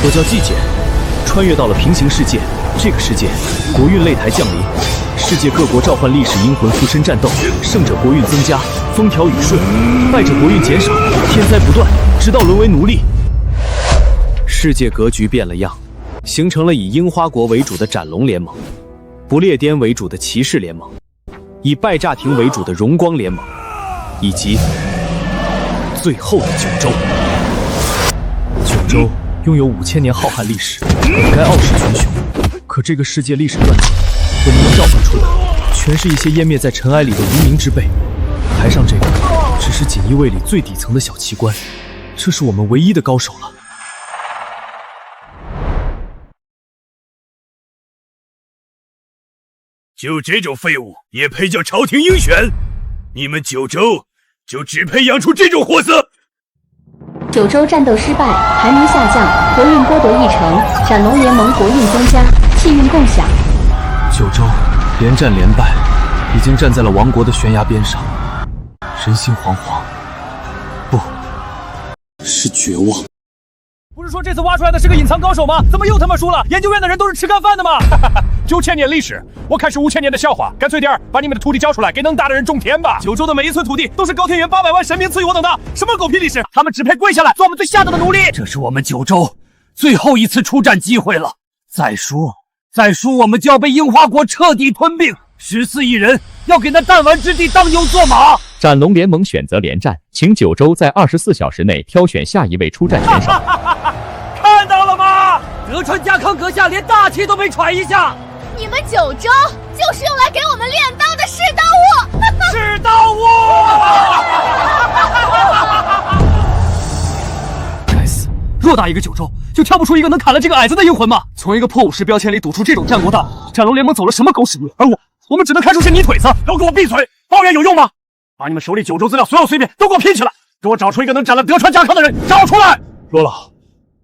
我叫季简，穿越到了平行世界。这个世界，国运擂台降临，世界各国召唤历史阴魂附身战斗，胜者国运增加，风调雨顺；败者国运减少，天灾不断，直到沦为奴隶。世界格局变了样，形成了以樱花国为主的斩龙联盟，不列颠为主的骑士联盟，以拜占庭为主的荣光联盟，以及最后的九州。九州拥有5000年浩瀚历史，本该傲视群雄。可这个世界历史传记为你们召唤出的，全是一些湮灭在尘埃里的无名之辈。台上这个，只是锦衣卫里最底层的小奇观，这是我们唯一的高手了。就这种废物也配叫朝廷鹰选？你们九州就只配养出这种货色？九州战斗失败，排名下降，国运剥夺1成，斩龙联盟国运增加，气运共享。九州连战连败，已经站在了亡国的悬崖边上，人心惶惶，不是绝望。不是说这次挖出来的是个隐藏高手吗？怎么又他妈输了？研究院的人都是吃干饭的吗？9000年历史，我看是5000年的笑话。干脆点儿，把你们的土地交出来，给能打的人种田吧。九州的每一寸土地都是高天原800万神明赐予我等的，什么狗屁历史？他们只配跪下来，做我们最下等的奴隶。这是我们九州最后一次出战机会了，再输，我们就要被樱花国彻底吞并。14亿人要给那弹丸之地当牛做马。斩龙联盟选择连战，请九州在24小时内挑选下一位出战选手。看到了吗？德川家康阁下连大气都没喘一下。你们九州就是用来给我们炼刀的世刀物。世刀物！该死，偌大一个九州，就挑不出一个能砍了这个矮子的阴魂吗？从一个破武士标签里堵出这种战国道，斩龙联盟走了什么狗屎路？而我们只能看出是泥腿子。都给我闭嘴！抱怨有用吗？把你们手里九州资料所有碎片都给我拼起来，给我找出一个能斩了德川家康的人，找出来！罗老，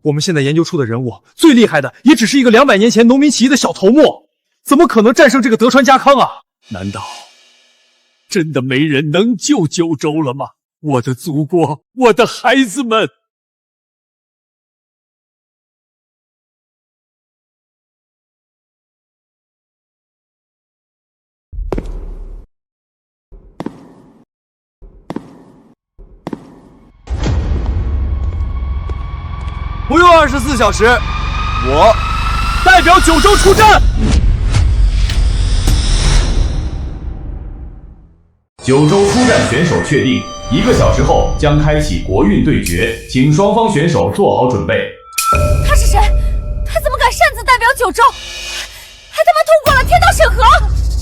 我们现在研究出的人物最厉害的，也只是一个200年前农民起义的小头目，怎么可能战胜这个德川家康啊？难道真的没人能救九州了吗？我的祖国，我的孩子们！不用24小时，我代表九州出战。九州出战选手确定，1个小时后将开启国运对决，请双方选手做好准备。他是谁？他怎么敢擅自代表九州？还他妈通过了天道审核！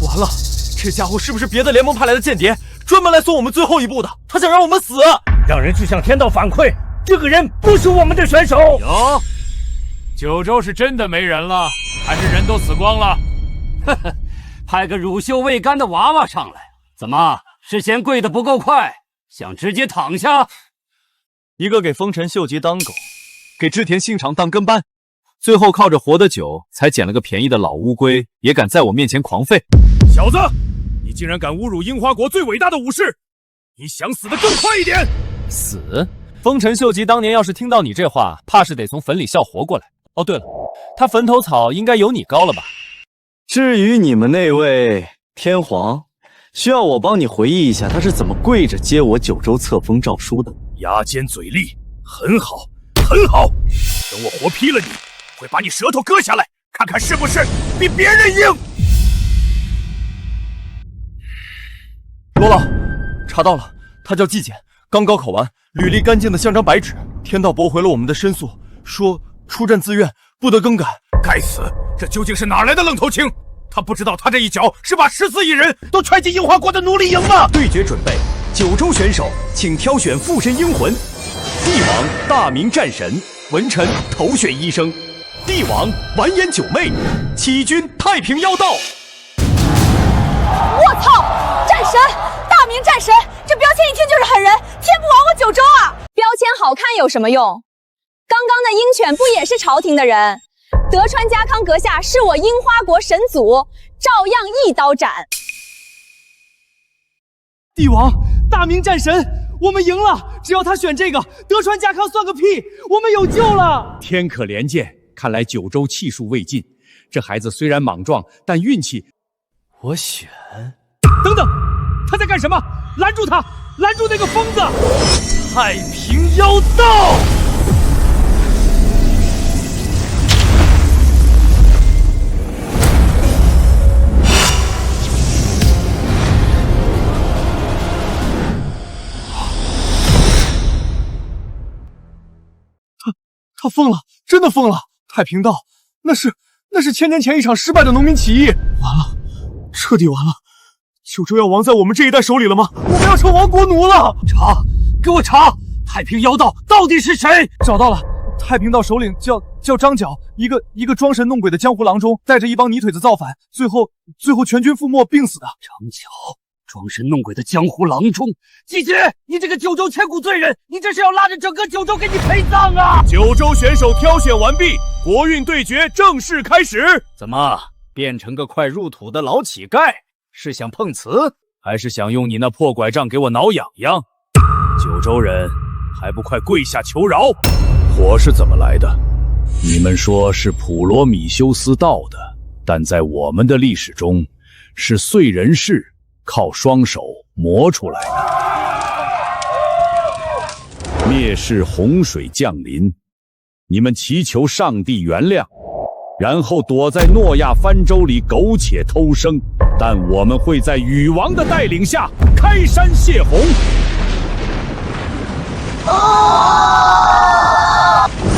完了，这家伙是不是别的联盟派来的间谍，专门来送我们最后一步的？他想让我们死！让人去向天道反馈，这个人不是我们的选手。有，九州是真的没人了，还是人都死光了？呵呵，派个乳臭未干的娃娃上来，怎么是嫌跪得不够快，想直接躺下？一个给丰臣秀吉当狗，给织田信长当跟班，最后靠着活得久才捡了个便宜的老乌龟，也敢在我面前狂吠。小子，你竟然敢侮辱樱花国最伟大的武士，你想死得更快一点！死？丰臣秀吉当年要是听到你这话，怕是得从坟里笑活过来。哦，对了，他坟头草应该有你高了吧？至于你们那位天皇，需要我帮你回忆一下他是怎么跪着接我九州册封诏书的？牙尖嘴利，很好，很好。等我活劈了你，会把你舌头割下来，看看是不是比别人硬。罗老，查到了，他叫季简，刚高考完，履历干净的像张白纸。天道驳回了我们的申诉，说出战自愿，不得更改。该死，这究竟是哪来的愣头青？他不知道他这一脚是把14亿人都踹进樱花国的奴隶营吗？对决准备，九州选手请挑选附身阴魂。帝王大明战神，文臣头选医生；帝王完颜九妹，起军太平妖道。我操！战神，大明战神，这标签一听就是狠人，天不亡我九州啊！标签好看有什么用？刚刚的鹰犬不也是朝廷的人？德川家康阁下是我樱花国神祖，照样一刀斩。帝王，大明战神，我们赢了！只要他选这个，德川家康算个屁，我们有救了！天可怜见，看来九州气数未尽。这孩子虽然莽撞，但运气……我选。等等，他在干什么？拦住他！拦住那个疯子！太平妖道！他疯了，真的疯了！太平道，那是千年前一场失败的农民起义，完了，彻底完了！九州要亡在我们这一代手里了吗？我们要成亡国奴了！查，给我查！太平妖道到底是谁？找到了，太平道首领叫张角，一个装神弄鬼的江湖郎中，带着一帮泥腿子造反，最后全军覆没，病死的。张角。装神弄鬼的江湖郎中，季节，你这个九州千古罪人，你这是要拉着整个九州给你陪葬啊！九州选手挑选完毕，国运对决正式开始。怎么变成个快入土的老乞丐？是想碰瓷，还是想用你那破拐杖给我挠痒痒？九州人还不快跪下求饶！火是怎么来的？你们说是普罗米修斯造的，但在我们的历史中，是燧人氏靠双手磨出来的。灭世洪水降临，你们祈求上帝原谅，然后躲在诺亚方舟里苟且偷生。但我们会在禹王的带领下开山泄洪。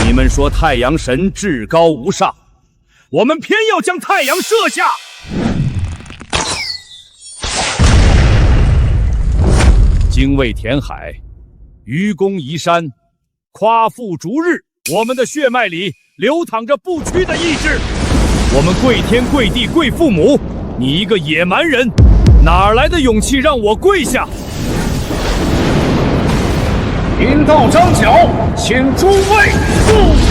你们说太阳神至高无上，我们偏要将太阳射下。精卫填海，愚公移山，夸父逐日，我们的血脉里流淌着不屈的意志。我们跪天跪地跪父母，你一个野蛮人，哪来的勇气让我跪下？贫道张角，请诸位赴死！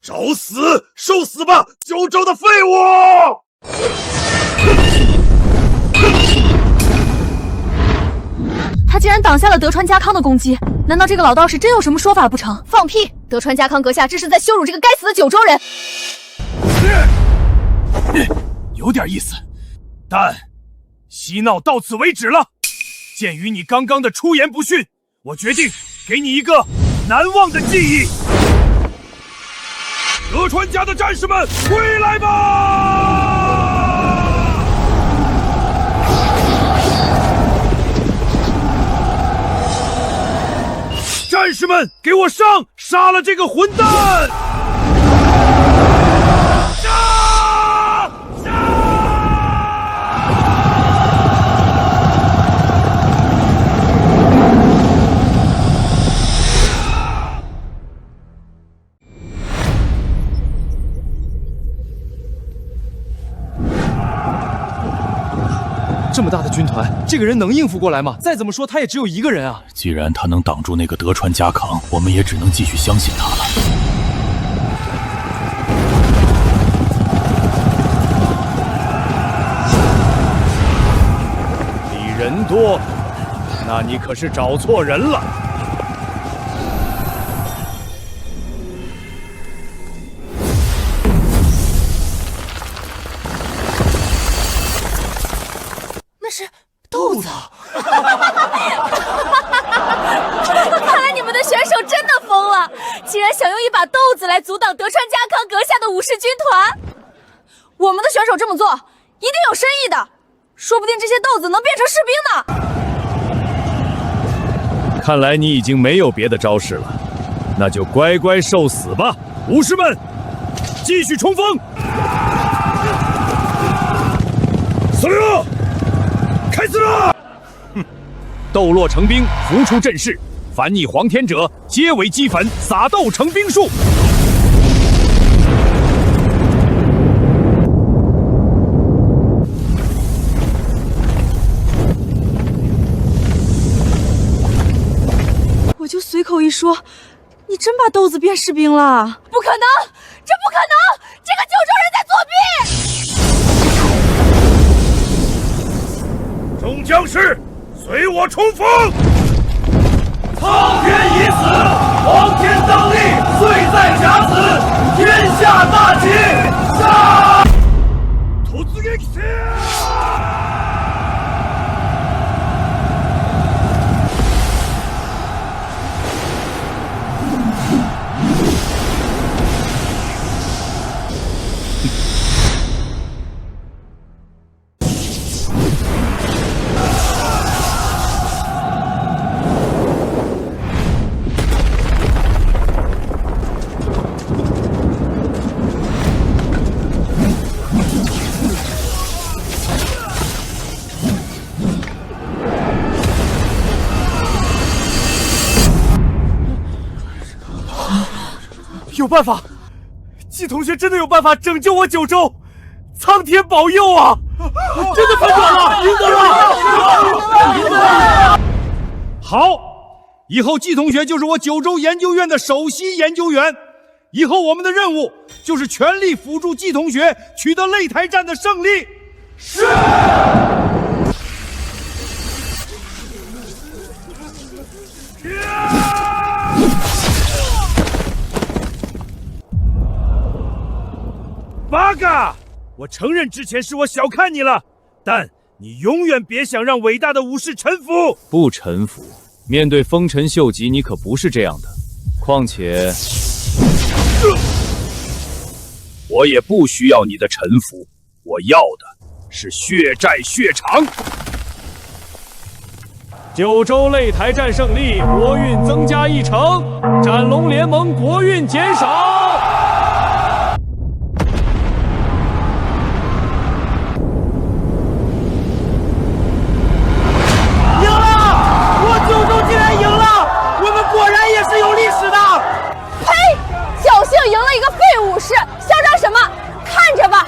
找死！受死吧，九州的废物！他竟然挡下了德川家康的攻击，难道这个老道士真有什么说法不成？放屁！德川家康阁下这是在羞辱这个该死的九州人。有点意思，但嬉闹到此为止了。鉴于你刚刚的出言不逊，我决定给你一个难忘的记忆。德川家的战士们，归来吧！战士们，给我上！杀了这个混蛋！这么大的军团，这个人能应付过来吗？再怎么说，他也只有一个人啊！既然他能挡住那个德川家康，我们也只能继续相信他了。你人多，那你可是找错人了。豆子，看来你们的选手真的疯了，竟然想用一把豆子来阻挡德川家康阁下的武士军团。我们的选手这么做一定有深意的，说不定这些豆子能变成士兵呢。看来你已经没有别的招式了，那就乖乖受死吧！武士们，继续冲锋！死了！开始了！哼，斗落成兵，浮出阵势，凡逆黄天者，皆为齑粉，撒豆成兵术。我就随口一说，你真把豆子变士兵了？不可能，这不可能！这个九州人在作弊！众将士，随我冲锋！苍天已死，黄天当立，岁在甲子，天下大吉！杀！突撃せ！有办法，季同学真的有办法拯救我九州，苍天保佑啊！真的反转了，赢得了！好，以后季同学就是我九州研究院的首席研究员。以后我们的任务就是全力辅助季同学取得擂台战的胜利。是。八嘎！我承认之前是我小看你了，但你永远别想让伟大的武士臣服。不臣服，面对丰臣秀吉，你可不是这样的。况且，我也不需要你的臣服，我要的是血债血偿。九州擂台战胜利，国运增加1成，斩龙联盟国运减少。赢了一个废武士，嚣张什么？看着吧，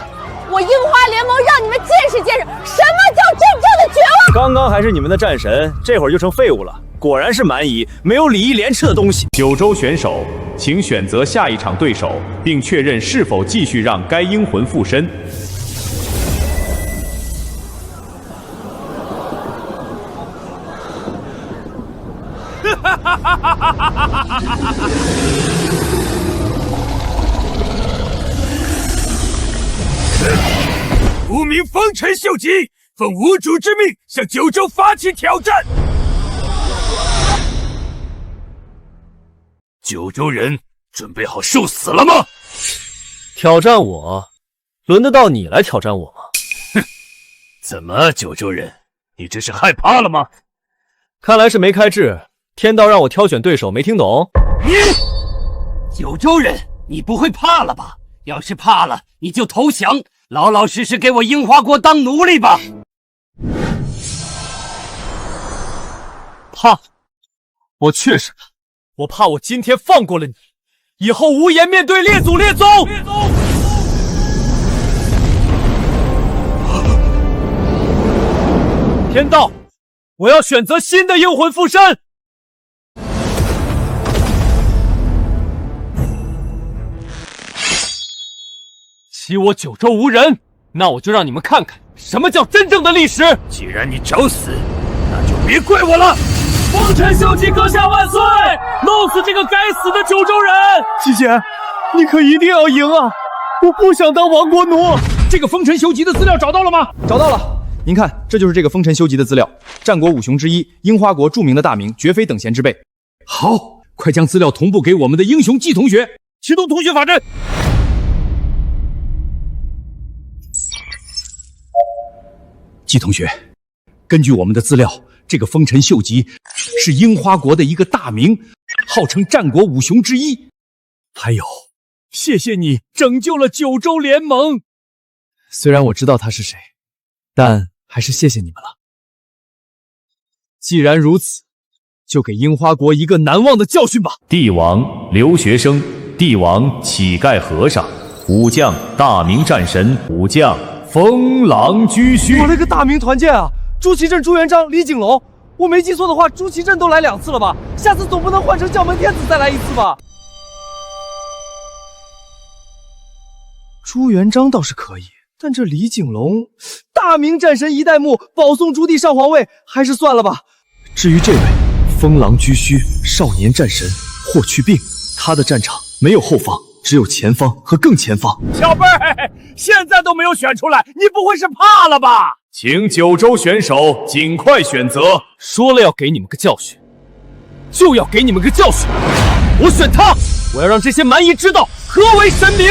我樱花联盟让你们见识见识什么叫真正的绝望。刚刚还是你们的战神，这会儿就成废物了。果然是蛮夷，没有礼义廉耻的东西。九州选手，请选择下一场对手，并确认是否继续让该英魂附身。无名丰臣秀吉奉无主之命向九州发起挑战。九州人准备好受死了吗？挑战我？轮得到你来挑战我吗？哼！怎么，九州人，你这是害怕了吗？看来是没开智，天道让我挑选对手，没听懂。你，九州人，你不会怕了吧？要是怕了，你就投降。老老实实给我樱花国当奴隶吧！怕？我确实怕。我怕我今天放过了你，以后无颜面对列祖列宗。天道，我要选择新的英魂附身。欺我九州无人，那我就让你们看看什么叫真正的历史。既然你找死，那就别怪我了。丰臣秀吉阁下万岁！弄死这个该死的九州人！七姐，你可一定要赢啊！我不想当亡国奴。这个丰臣秀吉的资料找到了吗？找到了。您看，这就是这个丰臣秀吉的资料，战国五雄之一，樱花国著名的大名，绝非等闲之辈。好，快将资料同步给我们的英雄季同学，启动同学法阵。季同学，根据我们的资料，这个丰臣秀吉是樱花国的一个大名，号称战国五雄之一。还有，谢谢你拯救了九州联盟。虽然我知道他是谁，但还是谢谢你们了。既然如此，就给樱花国一个难忘的教训吧。帝王留学生，帝王乞丐和尚，武将大明战神，武将风狼居胥。我了个大明团建啊！朱祁镇、朱元璋、李景龙，我没记错的话，朱祁镇都来2次了吧？下次总不能换成将门天子再来1次吧？朱元璋倒是可以，但这李景龙，大明战神一代目保送朱棣上皇位，还是算了吧。至于这位风狼居胥少年战神霍去病，他的战场没有后方，只有前方和更前方。小辈儿，现在都没有选出来，你不会是怕了吧？请九州选手尽快选择。说了要给你们个教训，就要给你们个教训。我选他，我要让这些蛮夷知道何为神明。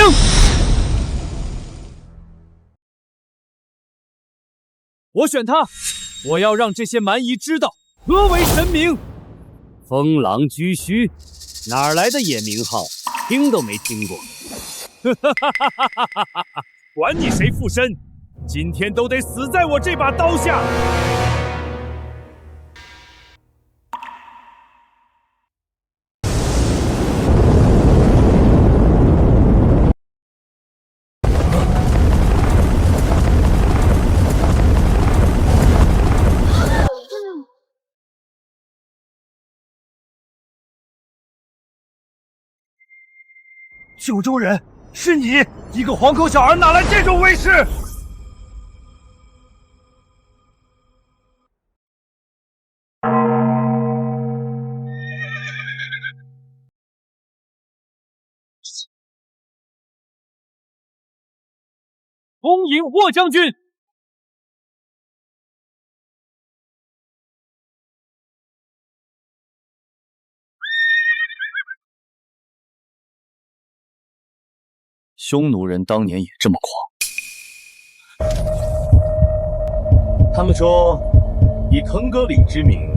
我选他，我要让这些蛮夷知道何为神明。风狼居胥，哪来的野名号？听都没听过。管你谁附身，今天都得死在我这把刀下。九州人，是你一个黄口小儿，哪来这种威势？恭迎霍将军。匈奴人当年也这么狂。他们说，以腾格里之名，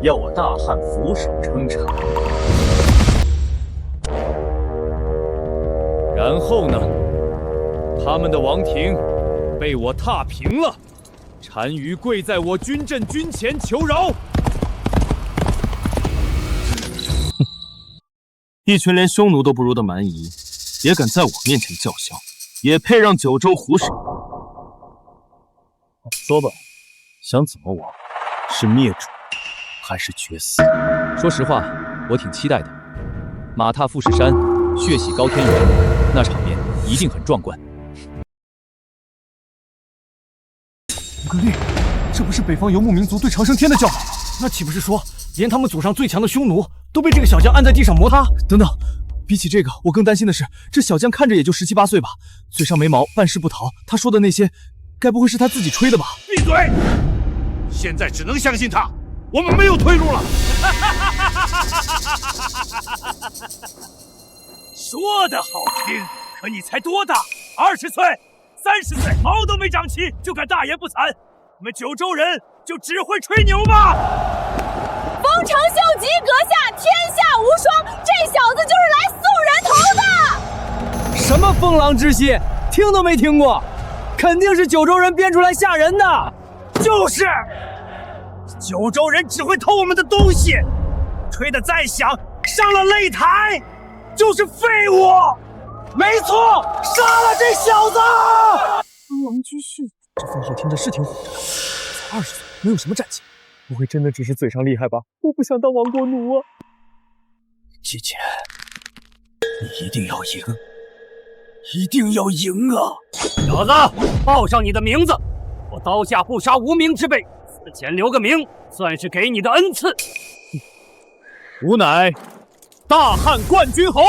要我大汉俯首称臣。然后呢？他们的王庭被我踏平了，单于跪在我军阵军前求饶。一群连匈奴都不如的蛮夷，也敢在我面前叫嚣，也配让九州虎首？说吧，想怎么亡？是灭主，还是绝嗣？说实话，我挺期待的。马踏富士山，血洗高天原，那场面一定很壮观。乌格律，这不是北方游牧民族对长生天的叫法吗？那岂不是说，连他们祖上最强的匈奴都被这个小将按在地上摩擦？等等，比起这个，我更担心的是，这小将看着也就17、18岁吧，嘴上没毛，办事不逃。他说的那些，该不会是他自己吹的吧？闭嘴！现在只能相信他，我们没有退路了。说的好听，可你才多大？20岁、30岁，毛都没长齐，就敢大言不惭？你们九州人就只会吹牛吗？丰臣秀吉阁下天下无双，这小子就是来送人头的。什么风狼之息，听都没听过，肯定是九州人编出来吓人的。就是，九州人只会偷我们的东西，吹得再响，上了擂台就是废物。没错，杀了这小子！风狼居胥，这封号听着是挺火的，才20岁，能有什么战绩？不会真的只是嘴上厉害吧？我不想当亡国奴啊！姐姐，你一定要赢，一定要赢啊！小子，报上你的名字，我刀下不杀无名之辈，死前留个名，算是给你的恩赐。吾乃大汉冠军侯。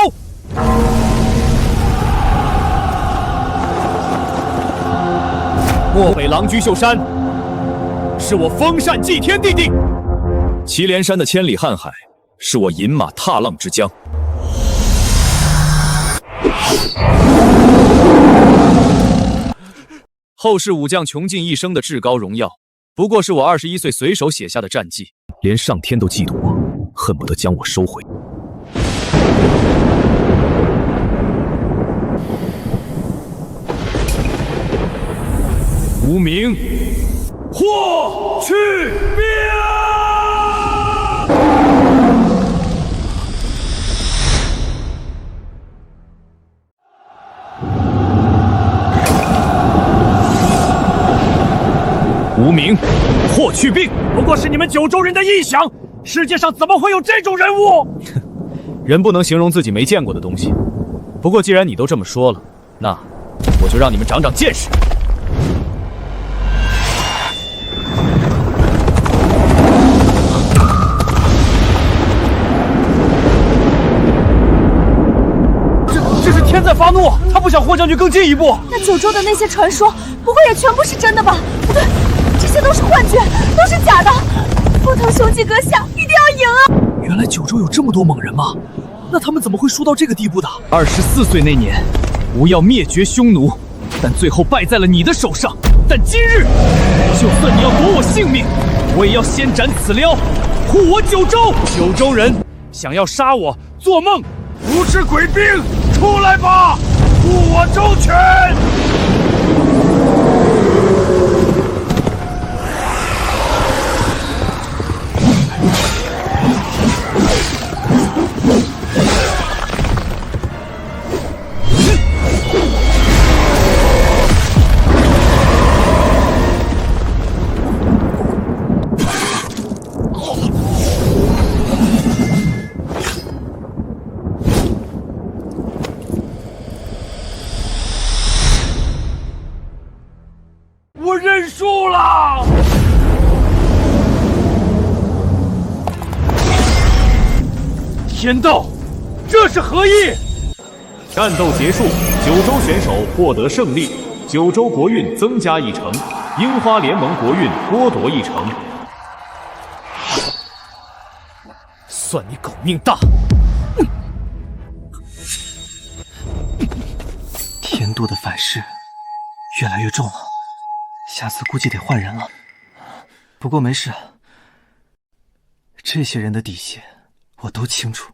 漠北狼居秀山，是我封禅祭天之地；祁连山的千里瀚海，是我饮马踏浪之疆。后世武将穷尽一生的至高荣耀，不过是我21岁随手写下的战绩，连上天都嫉妒我，恨不得将我收回。无名，霍去病。无名，霍去病，不过是你们九州人的臆想。世界上怎么会有这种人物？人不能形容自己没见过的东西。不过既然你都这么说了，那我就让你们长长见识。发怒，他不想霍将军更进一步。那九州的那些传说，不会也全部是真的吧？不对，这些都是幻觉，都是假的。波腾雄鸡阁下一定要赢啊！原来九州有这么多猛人吗？那他们怎么会输到这个地步的？24岁那年，吴要灭绝匈奴，但最后败在了你的手上。但今日，就算你要夺我性命，我也要先斩此撩，护我九州。九州人想要杀我，做梦！无耻鬼兵，出来吧，护我周全！我认输了。天道，这是何意？战斗结束，九州选手获得胜利，九州国运增加1城，樱花联盟国运剥夺1城。算你狗命大！天度的反噬越来越重了，下次估计得换人了。不过没事，这些人的底细我都清楚。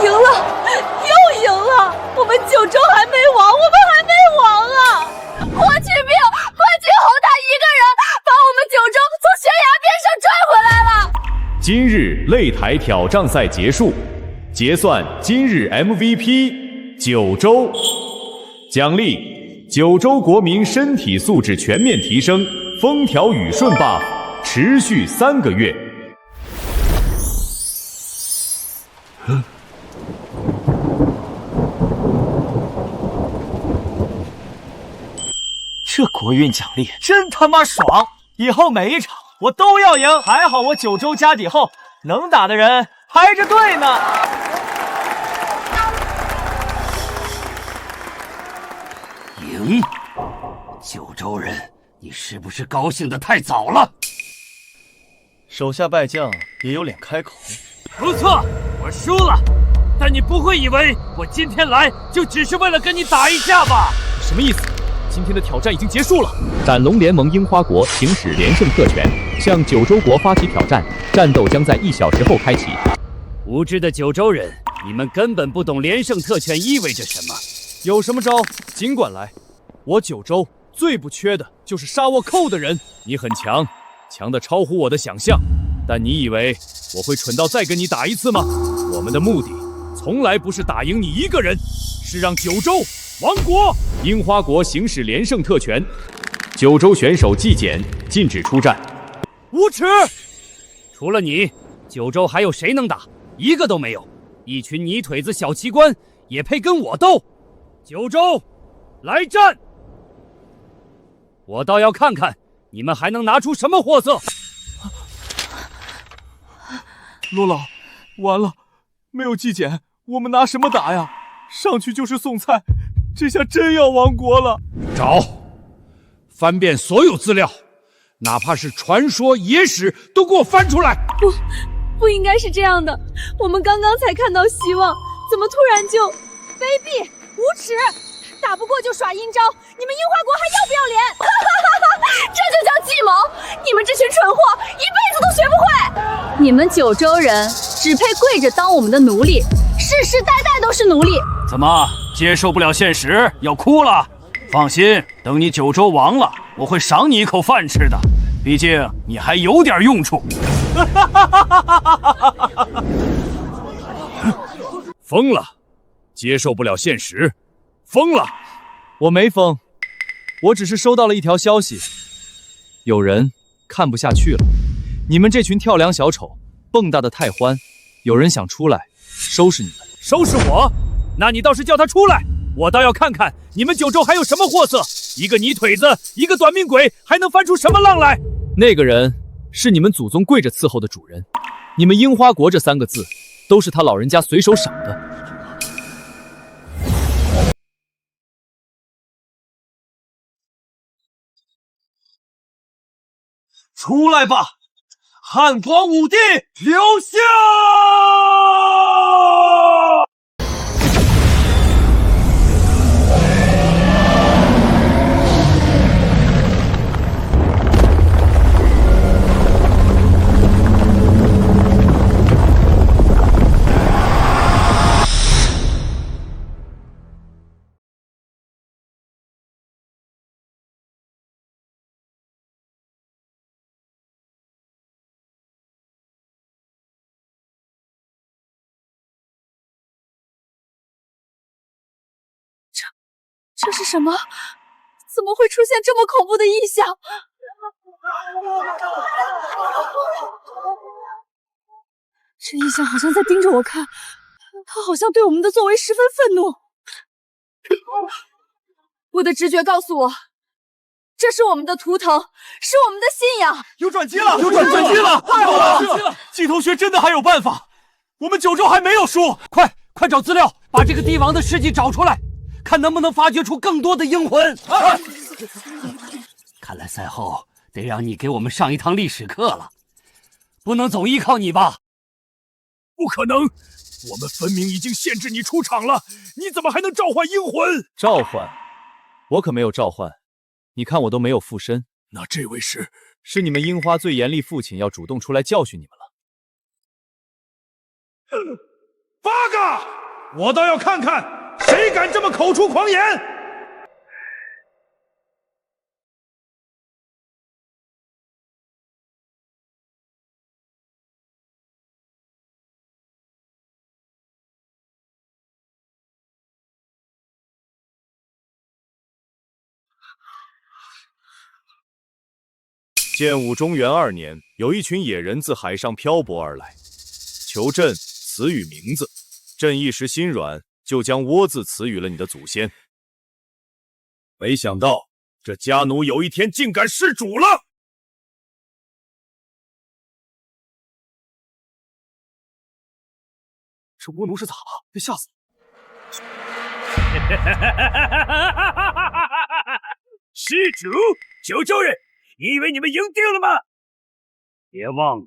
赢了，又赢了！我们九州还没亡，我们还没亡啊！霍去病、关锦鸿他一个人把我们九州从悬崖边上拽回来了。今日擂台挑战赛结束，结算今日 MVP 九州，奖励九州国民身体素质全面提升，风调雨顺 buff 持续3个月。这国运奖励真他妈爽！以后每一场我都要赢。还好我九州家底厚，能打的人排着队呢。赢！九州人，你是不是高兴得太早了？手下败将也有脸开口。不错，我输了，但你不会以为我今天来就只是为了跟你打一架吧？什么意思？今天的挑战已经结束了。斩龙联盟樱花国行使连胜特权，向九州国发起挑战，战斗将在1小时后开启。无知的九州人，你们根本不懂连胜特权意味着什么。有什么招尽管来，我九州最不缺的就是杀我寇的人。你很强，强得超乎我的想象，但你以为我会蠢到再跟你打一次吗？我们的目的从来不是打赢你一个人，是让九州亡国。樱花国行使连胜特权，九州选手纪检，禁止出战。无耻！除了你，九州还有谁能打？一个都没有。一群泥腿子小奇观也配跟我斗？九州，来战！我倒要看看你们还能拿出什么货色。罗老，完了，没有纪检，我们拿什么打呀？上去就是送菜，这下真要亡国了。找，翻遍所有资料，哪怕是传说野史都给我翻出来。不应该是这样的，我们刚刚才看到希望，怎么突然就……卑鄙无耻，打不过就耍阴招，你们樱花国还要不要脸？这就叫计谋！你们这群蠢货，一辈子都学不会！你们九州人只配跪着当我们的奴隶，世世代代都是奴隶。怎么接受不了现实，要哭了？放心，等你九州亡了，我会赏你一口饭吃的，毕竟你还有点用处。疯了，接受不了现实，疯了！我没疯，我只是收到了一条消息，有人看不下去了。你们这群跳梁小丑，蹦跶的太欢，有人想出来收拾你们。收拾我？那你倒是叫他出来，我倒要看看你们九州还有什么货色。一个泥腿子，一个短命鬼，还能翻出什么浪来？那个人是你们祖宗跪着伺候的主人，你们樱花国这3个字都是他老人家随手赏的。出来吧，汉光武帝刘秀！这是什么？怎么会出现这么恐怖的异象？这异象好像在盯着我看，他好像对我们的作为十分愤怒。我的直觉告诉我，这是我们的图腾，是我们的信仰。有转机了！有转机了！太好了！季同学真的还有办法，我们九州还没有输。快找资料，把这个帝王的事迹找出来。看能不能发掘出更多的阴魂。看来赛后得让你给我们上一堂历史课了，不能总依靠你吧？不可能，我们分明已经限制你出场了，你怎么还能召唤阴魂？召唤？我可没有召唤，你看我都没有附身。那这位是你们樱花最严厉父亲要主动出来教训你们了。八嘎！我倒要看看。谁敢这么口出狂言？建武中元2年，有一群野人自海上漂泊而来，求朕赐予名字。朕一时心软，就将倭字赐予了你的祖先。没想到这家奴有一天竟敢弑主了！这倭奴是咋了？别吓死施主，九州人，你以为你们赢定了吗？别忘了，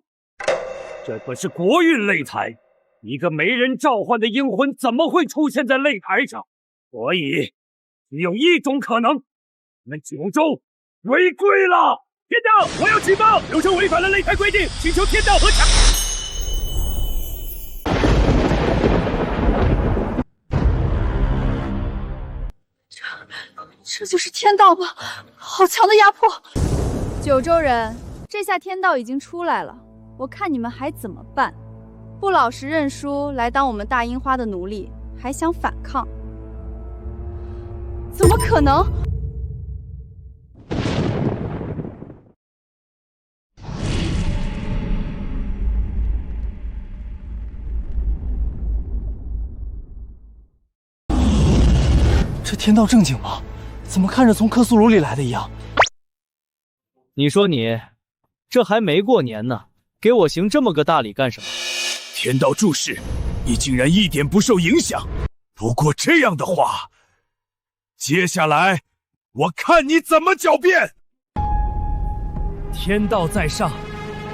这可是国运擂台。一个没人召唤的阴魂怎么会出现在擂台上？所以，只有一种可能，你们九州违规了。天道，我要举报刘州违反了擂台规定，请求天道核查。这就是天道吗？好强的压迫！九州人，这下天道已经出来了，我看你们还怎么办？不老实认输，来当我们大樱花的奴隶，还想反抗？怎么可能？这天道正经吗？怎么看着从克苏鲁里来的一样？你说你，这还没过年呢，给我行这么个大礼干什么？天道注释，你竟然一点不受影响。不过这样的话，接下来我看你怎么狡辩。天道在上，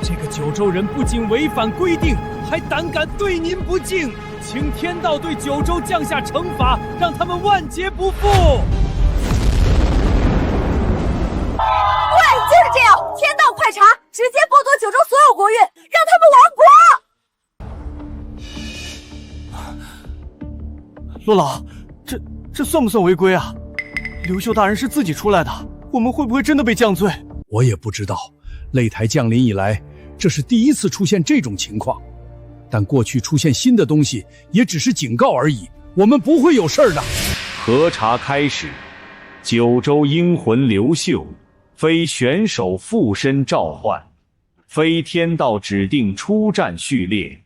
这个九州人不仅违反规定，还胆敢对您不敬，请天道对九州降下惩罚，让他们万劫不复。对，就是这样！天道快查，直接剥夺九州所有国运，让他们亡国！陆老，这算不算违规啊？刘秀大人是自己出来的，我们会不会真的被降罪？我也不知道，擂台降临以来，这是第一次出现这种情况。但过去出现新的东西，也只是警告而已，我们不会有事儿的。核查开始，九州阴魂刘秀，非选手附身召唤，非天道指定出战序列，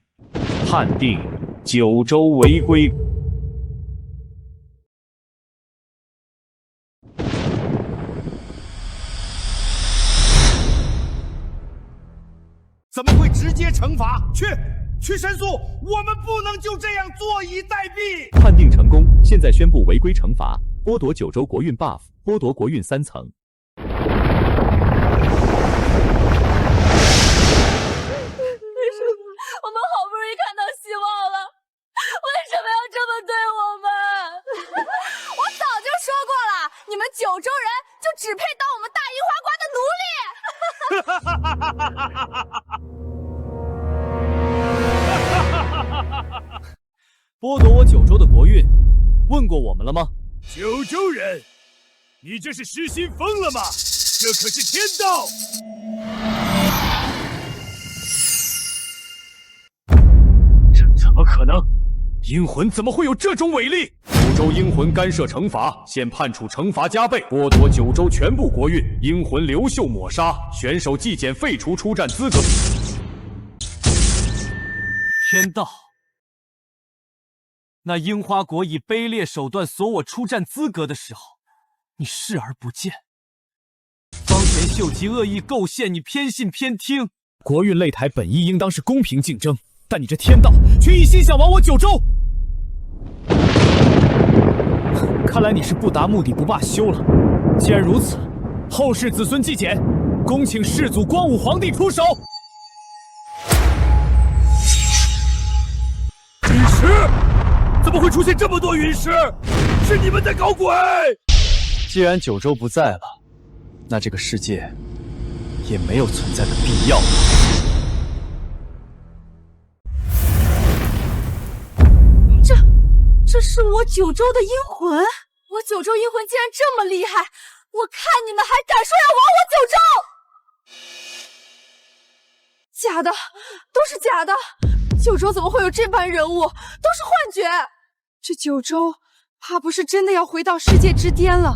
判定九州违规。怎么会直接惩罚？去，去申诉，我们不能就这样坐以待毙。判定成功，现在宣布违规惩罚，剥夺九州国运 buff， 剥夺国运3层。我们好不容易看到希望了，为什么要这么对我们？我早就说过了，你们九州人就只配当我们大樱花瓜的奴隶。剥夺我九州的国运，问过我们了吗？九州人，你这是失心疯了吗？这可是天道！怎么可能？阴魂怎么会有这种伟力？九州阴魂干涉惩罚，现判处惩罚加倍，剥夺九州全部国运，阴魂刘秀抹杀，选手即减废除出战资格。天道，那樱花国以卑劣手段锁我出战资格的时候，你视而不见；方前秀吉恶意构陷，你偏信偏听。国运擂台本意应当是公平竞争，但你这天道却一心想亡我九州。看来你是不达目的不罢休了。既然如此，后世子孙祭简，恭请世祖光武皇帝出手。陨石？怎么会出现这么多陨石？是你们在搞鬼！既然九州不在了，那这个世界也没有存在的必要。这是我九州的阴魂，我九州阴魂竟然这么厉害，我看你们还敢说要亡我九州！假的，都是假的，九州怎么会有这般人物？都是幻觉！这九州怕不是真的要回到世界之巅了。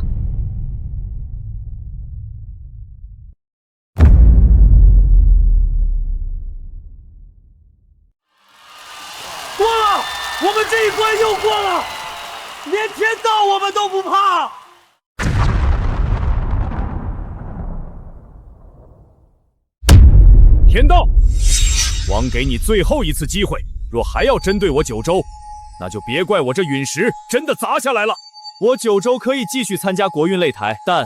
过了，我们这一关又过了，连天道我们都不怕。天道，王给你最后一次机会，若还要针对我九州，那就别怪我这陨石真的砸下来了。我九州可以继续参加国运擂台，但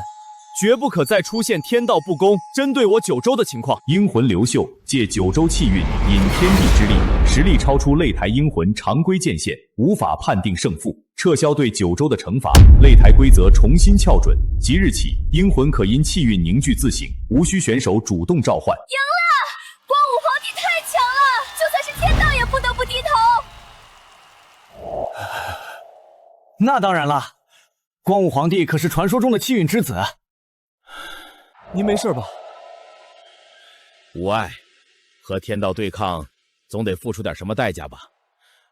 绝不可再出现天道不公针对我九州的情况。阴魂刘秀借九州气运引天地之力，实力超出擂台阴魂常规界限，无法判定胜负，撤销对九州的惩罚，擂台规则重新校准。即日起，阴魂可因气运凝聚自省，无需选手主动召唤。赢了！光武皇帝太强了，就算是天道也不得不低头。那当然了，光武皇帝可是传说中的气运之子。您没事吧？无碍，和天道对抗，总得付出点什么代价吧？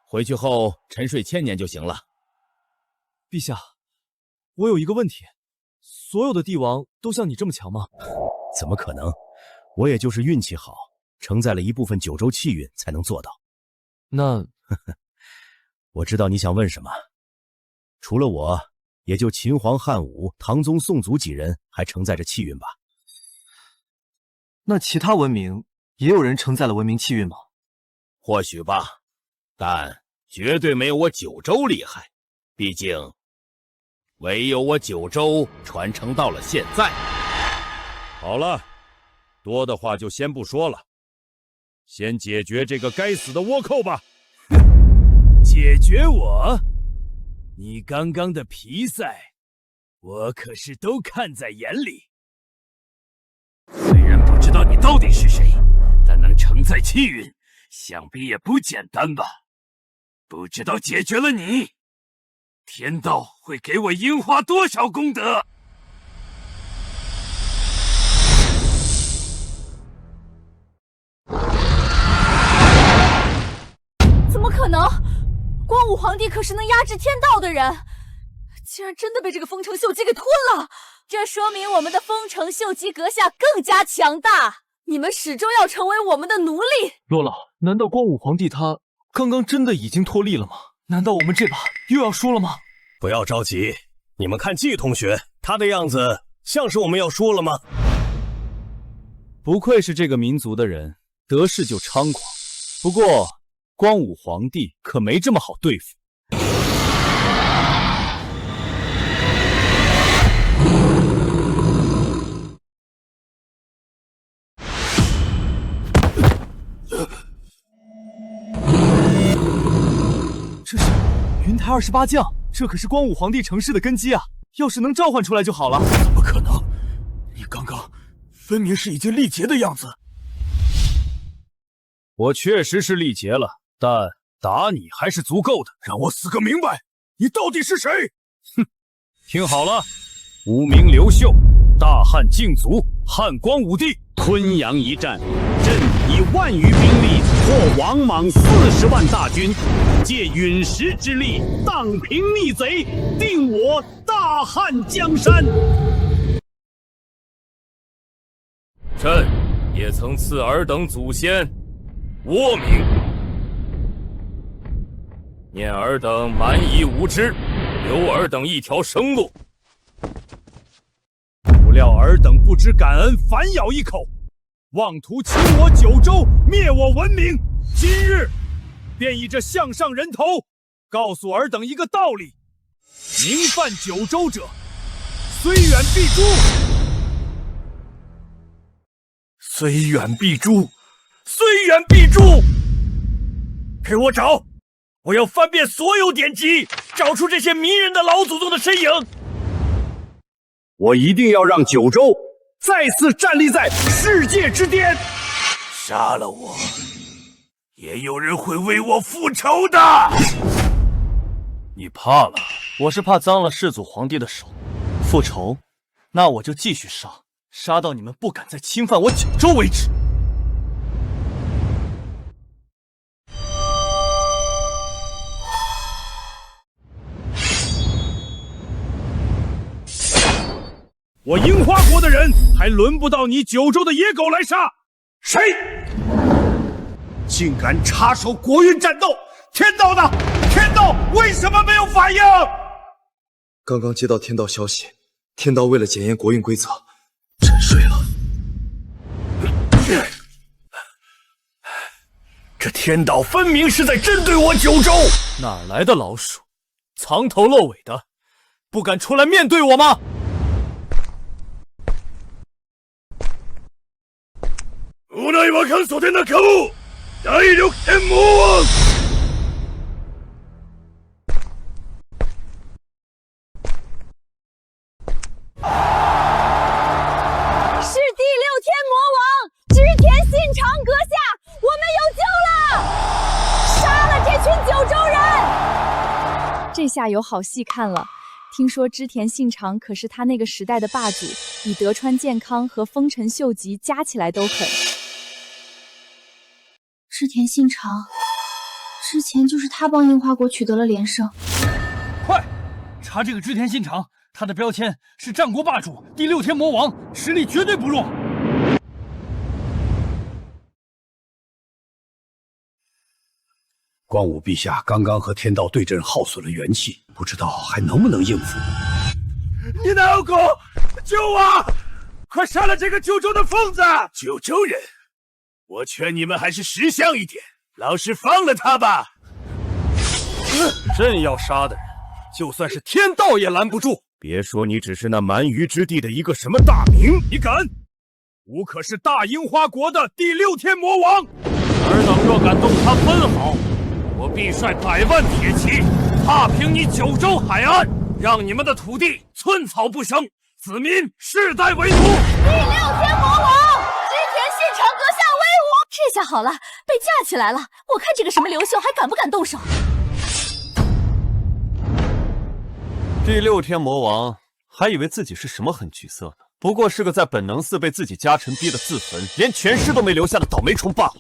回去后沉睡1000年就行了。陛下，我有一个问题，所有的帝王都像你这么强吗？怎么可能？我也就是运气好，承载了一部分九州气运才能做到。那，我知道你想问什么。除了我，也就秦皇汉武、唐宗宋祖几人还承载着气运吧。那其他文明也有人承载了文明气运吗？或许吧，但绝对没有我九州厉害。毕竟，唯有我九州传承到了现在。好了，多的话就先不说了，先解决这个该死的倭寇吧。解决我？你刚刚的皮赛，我可是都看在眼里。虽然不知道你到底是谁，但能承载气运，想必也不简单吧？不知道解决了你，天道会给我樱花多少功德？怎么可能？光武皇帝可是能压制天道的人，竟然真的被这个丰臣秀吉给吞了！这说明我们的丰臣秀吉阁下更加强大，你们始终要成为我们的奴隶。罗老，难道光武皇帝他刚刚真的已经脱力了吗？难道我们这把又要输了吗？不要着急，你们看季同学，他的样子像是我们要输了吗？不愧是这个民族的人，得势就猖狂。不过光武皇帝可没这么好对付。这是云台28将，这可是光武皇帝成事的根基啊！要是能召唤出来就好了。怎么可能？你刚刚分明是已经力竭的样子。我确实是力竭了，但打你还是足够的。让我死个明白，你到底是谁？哼，听好了，吾名刘秀，大汉靖族汉光武帝。昆阳一战，朕以万余兵力破王莽40万大军，借陨石之力荡平逆贼，定我大汉江山。朕也曾赐尔等祖先倭名，念尔等蛮夷无知，留尔等一条生路。不料尔等不知感恩，反咬一口，妄图侵我九州，灭我文明。今日便以这项上人头，告诉尔等一个道理：明犯九州者，虽远必诛。虽远必诛，虽远必诛！给我找！我要翻遍所有典籍，找出这些迷人的老祖宗的身影。我一定要让九州再次站立在世界之巅。杀了我，也有人会为我复仇的。你怕了？我是怕脏了世祖皇帝的手。复仇？那我就继续杀，杀到你们不敢再侵犯我九州为止。我樱花国的人还轮不到你九州的野狗来杀。谁竟敢插手国运战斗？天道呢？天道为什么没有反应？刚刚接到天道消息，天道为了检验国运规则，沉睡了。这天道分明是在针对我九州。哪来的老鼠？藏头露尾的，不敢出来面对我吗？无奈我看所天的可恶，第6天魔王。是第6天魔王织田信长阁下，我们有救了！杀了这群九州人！这下有好戏看了。听说织田信长可是他那个时代的霸主，比德川健康和丰臣秀吉加起来都狠。织田信长，之前就是他帮樱花国取得了连胜。快查这个织田信长，他的标签是战国霸主、第6天魔王，实力绝对不弱。光武陛下刚刚和天道对阵，耗损了元气，不知道还能不能应付。你的狗，救我！快杀了这个九州的疯子！九州人，我劝你们还是识相一点，老实放了他吧。朕要杀的人，就算是天道也拦不住。别说你只是那蛮夷之地的一个什么大名，你敢？吾可是大樱花国的第6天魔王。尔等若敢动他分毫，我必率100万铁骑踏平你九州海岸，让你们的土地寸草不生，子民世代为奴。第6天魔王织田信长阁下威武！这下好了，被架起来了。我看这个什么刘秀还敢不敢动手？第6天魔王还以为自己是什么狠角色呢，不过是个在本能寺被自己家臣逼得自焚，连全尸都没留下的倒霉虫罢了。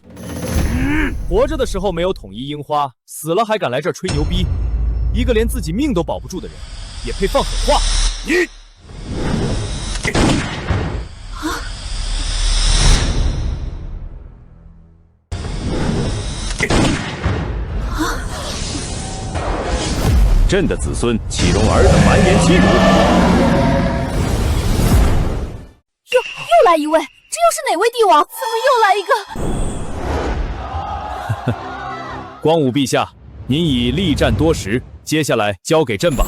活着的时候没有统一樱花，死了还敢来这儿吹牛逼，一个连自己命都保不住的人，也配放狠话？你朕的子孙岂容尔等蛮言欺辱？又来一位，这又是哪位帝王？怎么又来一个？光武陛下，您已力战多时，接下来交给朕吧。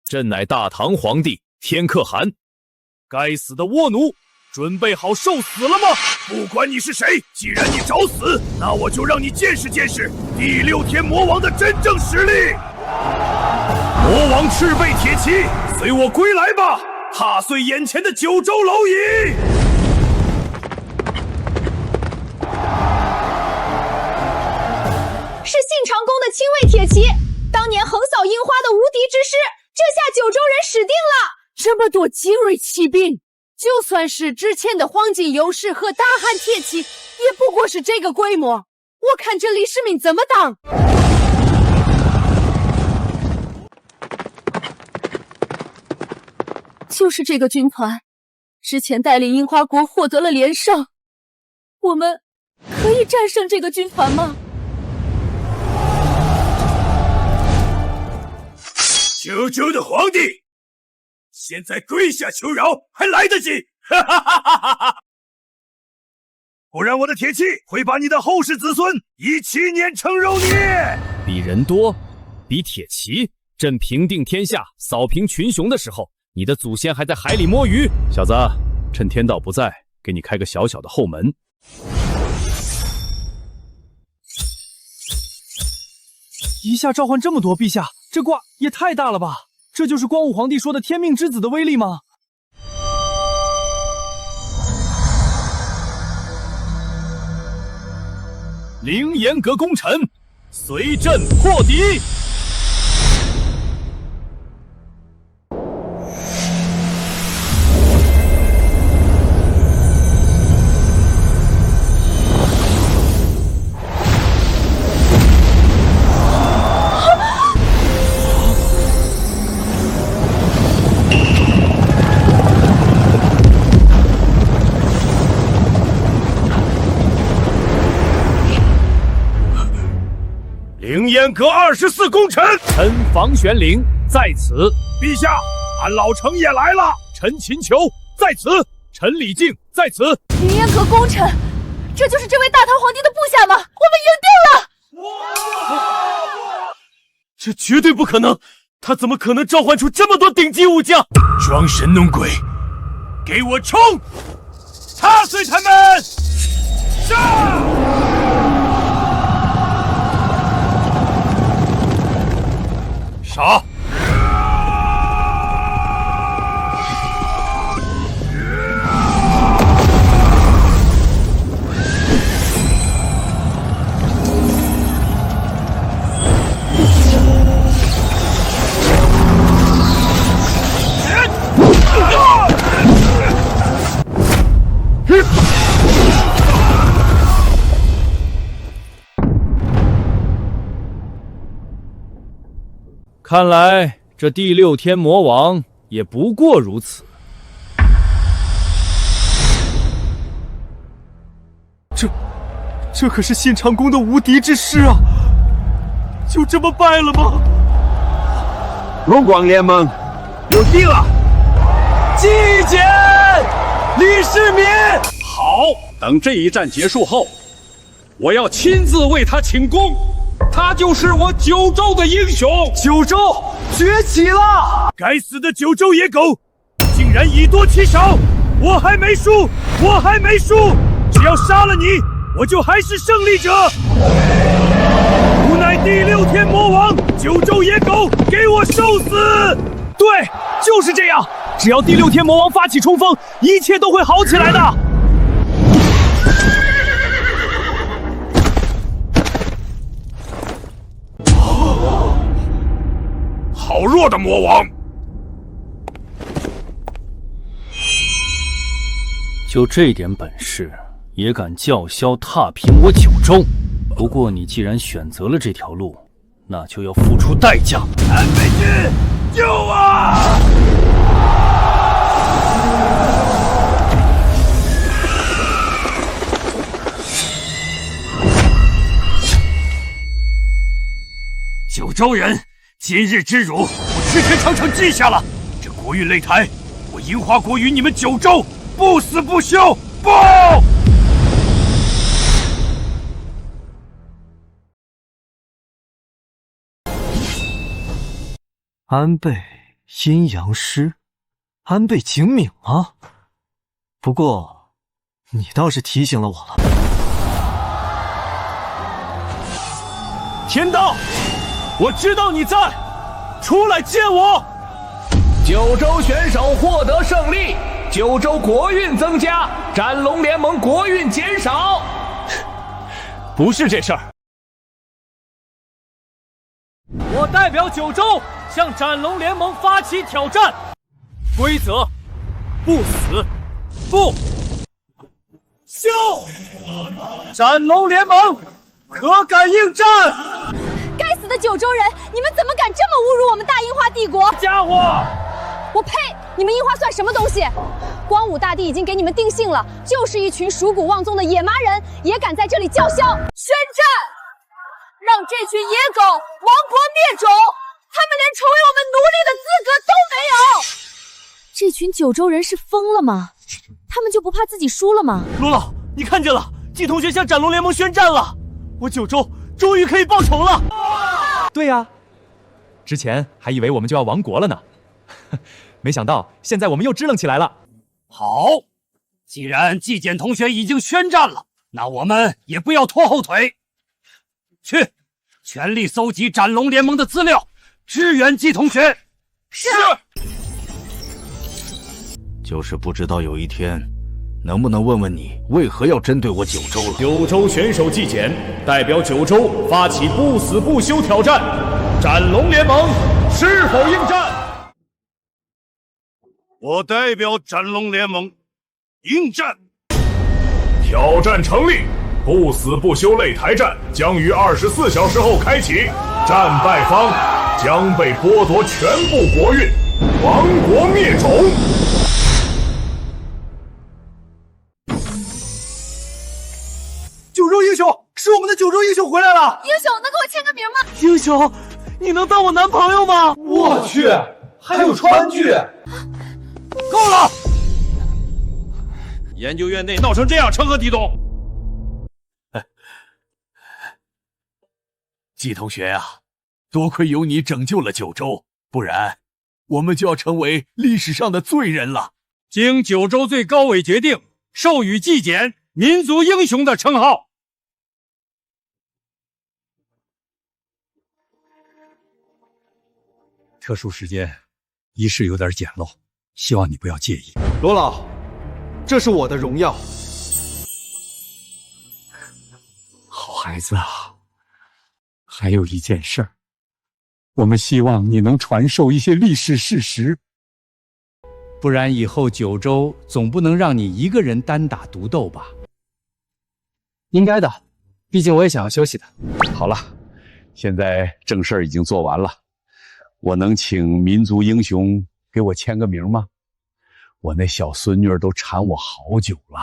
朕乃大唐皇帝天可汗。该死的倭奴，准备好受死了吗？不管你是谁，既然你找死，那我就让你见识见识第6天魔王的真正实力。魔王赤背铁骑，随我归来吧，踏碎眼前的九州蝼蚁。是信长公的亲卫铁骑，当年横扫樱花的无敌之师，这下九州人死定了。这么多精锐骑兵，就算是之前的黄金优势和大汉铁骑，也不过是这个规模。我看这李世民怎么当？就是这个军团，之前带领樱花国获得了连胜，我们可以战胜这个军团吗？九州的皇帝，现在跪下求饶还来得及，哈哈哈哈哈！不然我的铁骑会把你的后世子孙以7年成肉捏。比人多，比铁骑，朕平定天下、扫平群雄的时候，你的祖先还在海里摸鱼。小子，趁天道不在，给你开个小小的后门。一下召唤这么多，陛下，这卦也太大了吧？这就是光武皇帝说的天命之子的威力吗？凌烟阁功臣，随朕破敌。凌烟阁24功臣，臣房玄龄在此。陛下，俺老成也来了。臣秦求在此。臣李靖在此。凌烟阁功臣，这就是这位大唐皇帝的部下吗？我们赢定了！这绝对不可能，他怎么可能召唤出这么多顶级武将？装神弄鬼，给我冲！踏碎他们！上！杀！看来这第6天魔王也不过如此。这可是信长公的无敌之师啊！就这么败了吗？龙广联盟有敌了！纪简，李世民。好，等这一战结束后，我要亲自为他请功。他就是我九州的英雄，九州崛起了！该死的九州野狗，竟然以多欺少！我还没输，我还没输！只要杀了你，我就还是胜利者！无奈第6天魔王，九州野狗，给我受死！对，就是这样。只要第6天魔王发起冲锋，一切都会好起来的。好弱的魔王！就这点本事，也敢叫嚣踏平我九州？不过你既然选择了这条路，那就要付出代价。安倍君，救我！九州人，今日之辱，我赤天长城记下了。这国运擂台，我樱花国与你们九州不死不休！不！安倍阴阳师，安倍晴明啊。不过，你倒是提醒了我了。天道，我知道你在，出来见我！九州选手获得胜利，九州国运增加，战龙联盟国运减少。不是这事儿。我代表九州向斩龙联盟发起挑战，规则：不死，不休。斩龙联盟，可敢应战？该死的九州人，你们怎么敢这么侮辱我们大樱花帝国？家伙！我呸！你们樱花算什么东西？光武大帝已经给你们定性了，就是一群鼠骨妄踪的野蛮人，也敢在这里叫嚣！宣战！让这群野狗亡国灭种！他们连成为我们奴隶的资格都没有！这群九州人是疯了吗？他们就不怕自己输了吗？罗老，你看见了，季同学向斩龙联盟宣战了，我九州终于可以报仇了！对呀，之前还以为我们就要亡国了呢，没想到现在我们又支棱起来了。好，既然纪检同学已经宣战了，那我们也不要拖后腿，去全力搜集斩龙联盟的资料，支援季同学。是。就是不知道有一天，能不能问问你为何要针对我九州了？九州选手纪检代表九州发起不死不休挑战，斩龙联盟是否应战？我代表斩龙联盟应战。挑战成立，不死不休擂台战将于24小时后开启，战败方将被剥夺全部国运，亡国灭种。九州英雄，是我们的九州英雄回来了！英雄，能给我签个名吗？英雄，你能当我男朋友吗？我去，还有川剧！够了！研究院内闹成这样，成何体统？季同学啊，多亏有你拯救了九州，不然我们就要成为历史上的罪人了。经九州最高委决定，授予纪检民族英雄的称号。特殊时间，仪式有点简陋，希望你不要介意。罗老，这是我的荣耀。好孩子啊，还有一件事儿，我们希望你能传授一些历史事实，不然以后九州总不能让你一个人单打独斗吧？应该的，毕竟我也想要休息的。好了，现在正事儿已经做完了，我能请民族英雄给我签个名吗？我那小孙女儿都缠我好久了。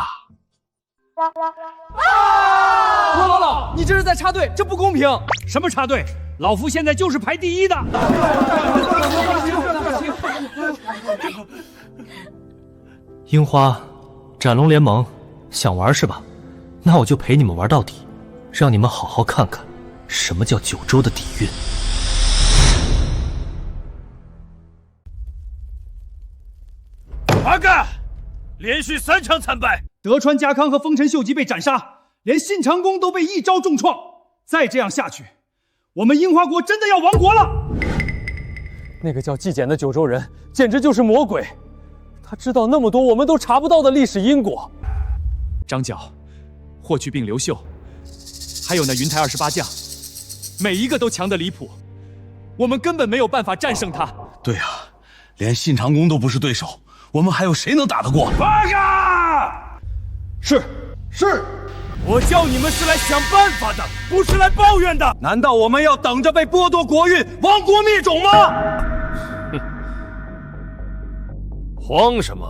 罗老，你这是在插队，这不公平！什么插队？老夫现在就是排第一的。樱花，斩龙联盟，想玩是吧？那我就陪你们玩到底，让你们好好看看什么叫九州的底蕴。阿干，连续3场惨败，德川家康和丰臣秀吉被斩杀，连信长公都被一招重创。再这样下去，我们樱花国真的要亡国了！那个叫纪检的九州人简直就是魔鬼，他知道那么多我们都查不到的历史因果。张角、霍去病、刘秀，还有那云台28将，每一个都强得离谱，我们根本没有办法战胜他。对啊，连信长公都不是对手，我们还有谁能打得过？八嘎！是，我叫你们是来想办法的，不是来抱怨的。难道我们要等着被剥夺国运、亡国灭种吗？慌什么？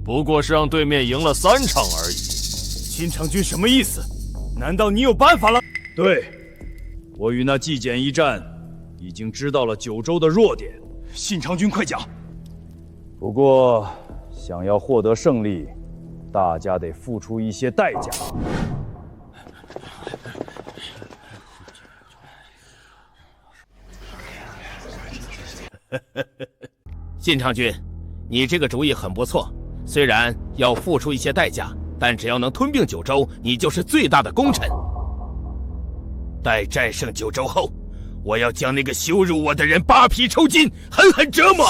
不过是让对面赢了3场而已。新长军什么意思？难道你有办法了？对，我与那纪检一战，已经知道了九州的弱点。信长军，快讲！不过，想要获得胜利，大家得付出一些代价。信昌君，你这个主意很不错，虽然要付出一些代价，但只要能吞并九州，你就是最大的功臣。待战胜九州后，我要将那个羞辱我的人扒皮抽筋，狠狠折磨。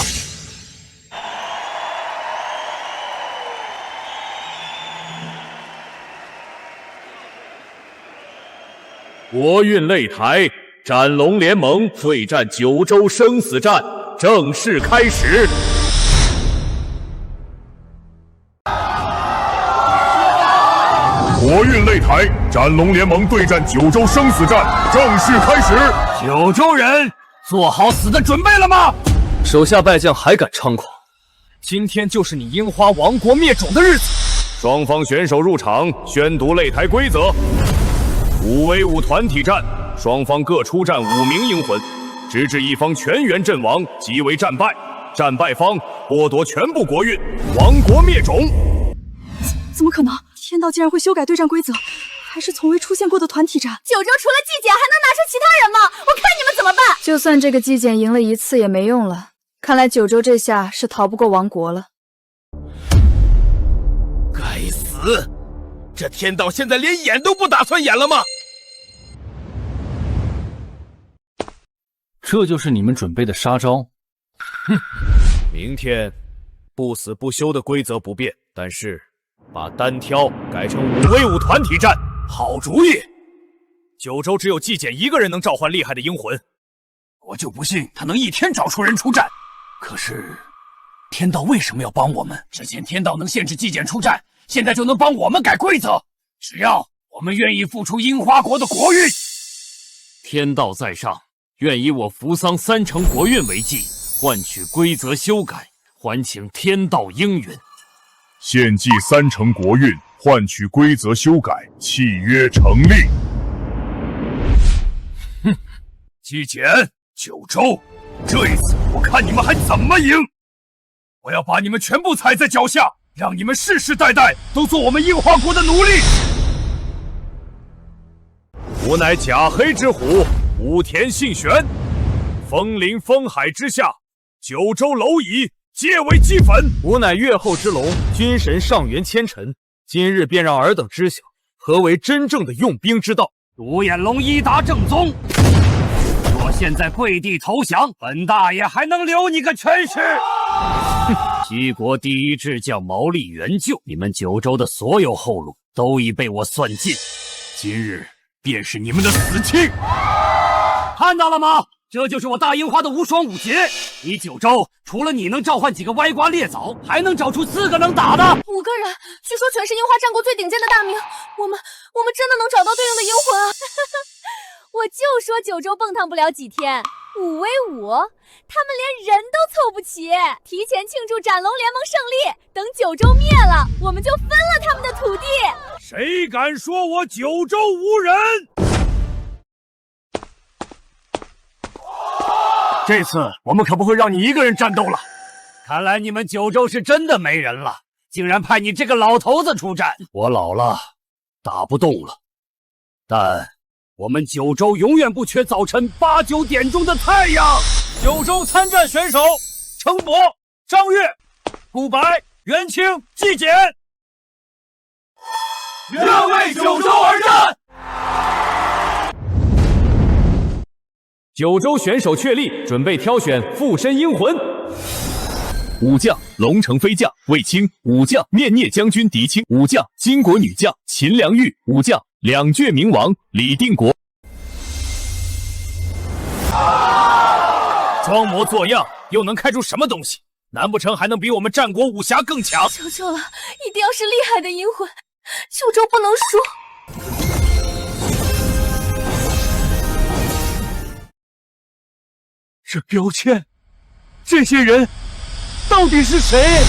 国运擂台，斩龙联盟对战九州生死战正式开始。国运擂台，斩龙联盟对战九州生死战正式开始。九州人做好死的准备了吗？手下败将还敢猖狂？今天就是你樱花王国灭种的日子。双方选手入场，宣读擂台规则：5v5团体战，双方各出战5名英魂，直至一方全员阵亡即为战败，战败方剥夺全部国运，王国灭种。怎么可能？天道竟然会修改对战规则，还是从未出现过的团体战。九州除了纪检还能拿出其他人吗？我看你们怎么办！就算这个纪检赢了一次也没用了，看来九州这下是逃不过亡国了。该死！这天道现在连演都不打算演了吗？这就是你们准备的杀招？哼！明天不死不休的规则不变，但是把单挑改成5v5团体战。好主意！九州只有纪检一个人能召唤厉害的英魂，我就不信他能一天找出人出战。可是天道为什么要帮我们？之前天道能限制纪检出战，现在就能帮我们改规则。只要我们愿意付出樱花国的国运，天道在上，愿以我扶桑3成国运为祭，换取规则修改，还请天道应允。献祭3成国运，换取规则修改，契约成立。哼，纪检，九州，这一次我看你们还怎么赢！我要把你们全部踩在脚下，让你们世世代代都做我们樱花国的奴隶。吾乃甲黑之虎，武田信玄，风林风海之下，九州蝼蚁皆为齑粉。吾乃月后之龙，军神上元千尘。今日便让尔等知晓何为真正的用兵之道。独眼龙伊达正宗，若现在跪地投降，本大爷还能留你个全尸。西国第一智将毛利元就，你们九州的所有后路都已被我算尽，今日便是你们的死期。看到了吗？这就是我大樱花的无双五杰。你九州除了你能召唤几个歪瓜裂枣，还能找出4个能打的。5个人，据说全是樱花战国最顶尖的大名，我们真的能找到对应的英魂啊！我就说九州蹦跶不了几天，5v5，他们连人都凑不齐。提前庆祝斩龙联盟胜利，等九州灭了，我们就分了他们的土地。谁敢说我九州无人？这次我们可不会让你一个人战斗了。看来你们九州是真的没人了，竟然派你这个老头子出战。我老了，打不动了，但我们九州永远不缺早晨8、9点钟的太阳。九州参战选手：程博、张悦、顾白、袁清、纪检，愿为九州而战。九州选手确立，准备挑选附身英魂。武将龙城飞将卫青，武将面聂将军狄青，武将金国女将秦良玉，武将两倔冥王李定国。装模作样又能开出什么东西？难不成还能比我们战国武侠更强？求求了，一定要是厉害的银魂，九州不能输。这标签，这些人到底是谁？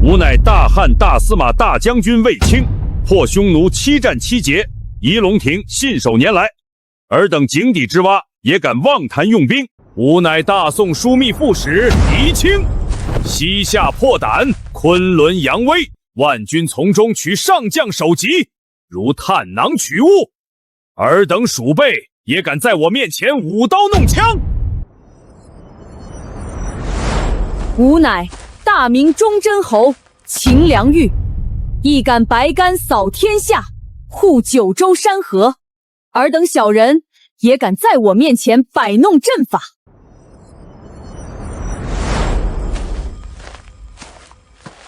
吾乃大汉大司马大将军卫青，破匈奴7战7捷，仪龙亭信手拈来。尔等井底之蛙，也敢妄谈用兵？吾乃大宋枢密副使狄青，西夏破胆，昆仑扬威，万军从中取上将首级，如探囊取物，尔等鼠辈也敢在我面前舞刀弄枪！吾乃大明忠贞侯秦良玉，一杆白杆扫天下，护九州山河。尔等小人也敢在我面前摆弄阵法！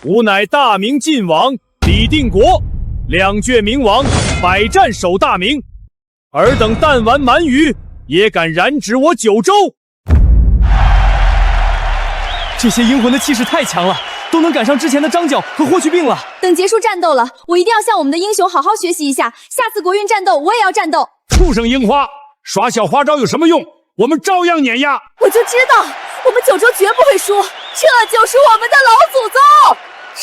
吾乃大明晋王李定国，两倔明王，百战守大明。尔等弹丸蛮夷，也敢染指我九州！这些阴魂的气势太强了，都能赶上之前的张角和霍去病了。等结束战斗了，我一定要向我们的英雄好好学习一下。下次国运战斗，我也要战斗。畜生樱花，耍小花招有什么用？我们照样碾压。我就知道，我们九州绝不会输，这就是我们的老祖宗。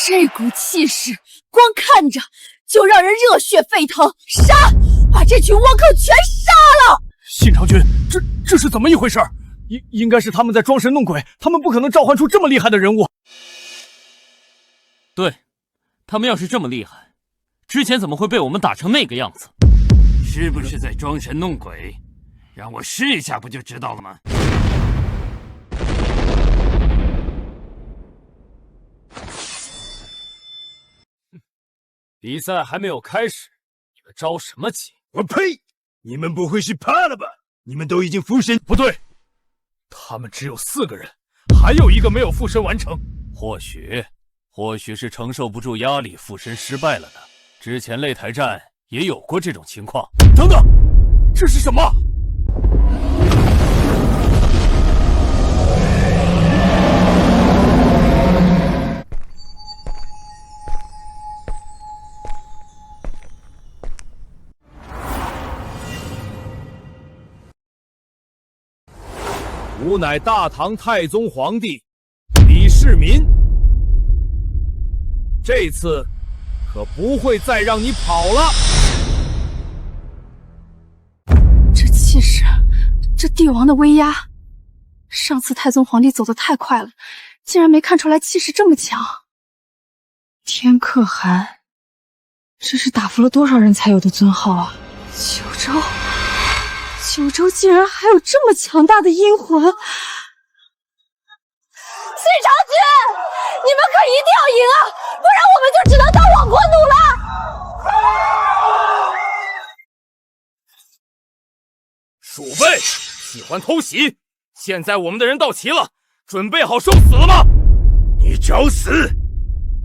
这股气势，光看着就让人热血沸腾！杀！把这群倭寇全杀了！信长君，这是怎么一回事？应该是他们在装神弄鬼，他们不可能召唤出这么厉害的人物。对，他们要是这么厉害，之前怎么会被我们打成那个样子？是不是在装神弄鬼？让我试一下不就知道了吗？比赛还没有开始，你们着什么急？我呸！你们不会是怕了吧？你们都已经附身。不对，他们只有4个人，还有一个没有附身完成。或许是承受不住压力，附身失败了呢。之前擂台战也有过这种情况。等等，这是什么？吾乃大唐太宗皇帝李世民，这次可不会再让你跑了。这气势，这帝王的威压，上次太宗皇帝走得太快了，竟然没看出来气势这么强。天可汗，这是打服了多少人才有的尊号啊！九州竟然还有这么强大的阴魂！信长君，你们可一定要赢啊，不然我们就只能当亡国奴了。鼠辈喜欢偷袭，现在我们的人到齐了，准备好受死了吗？你找死！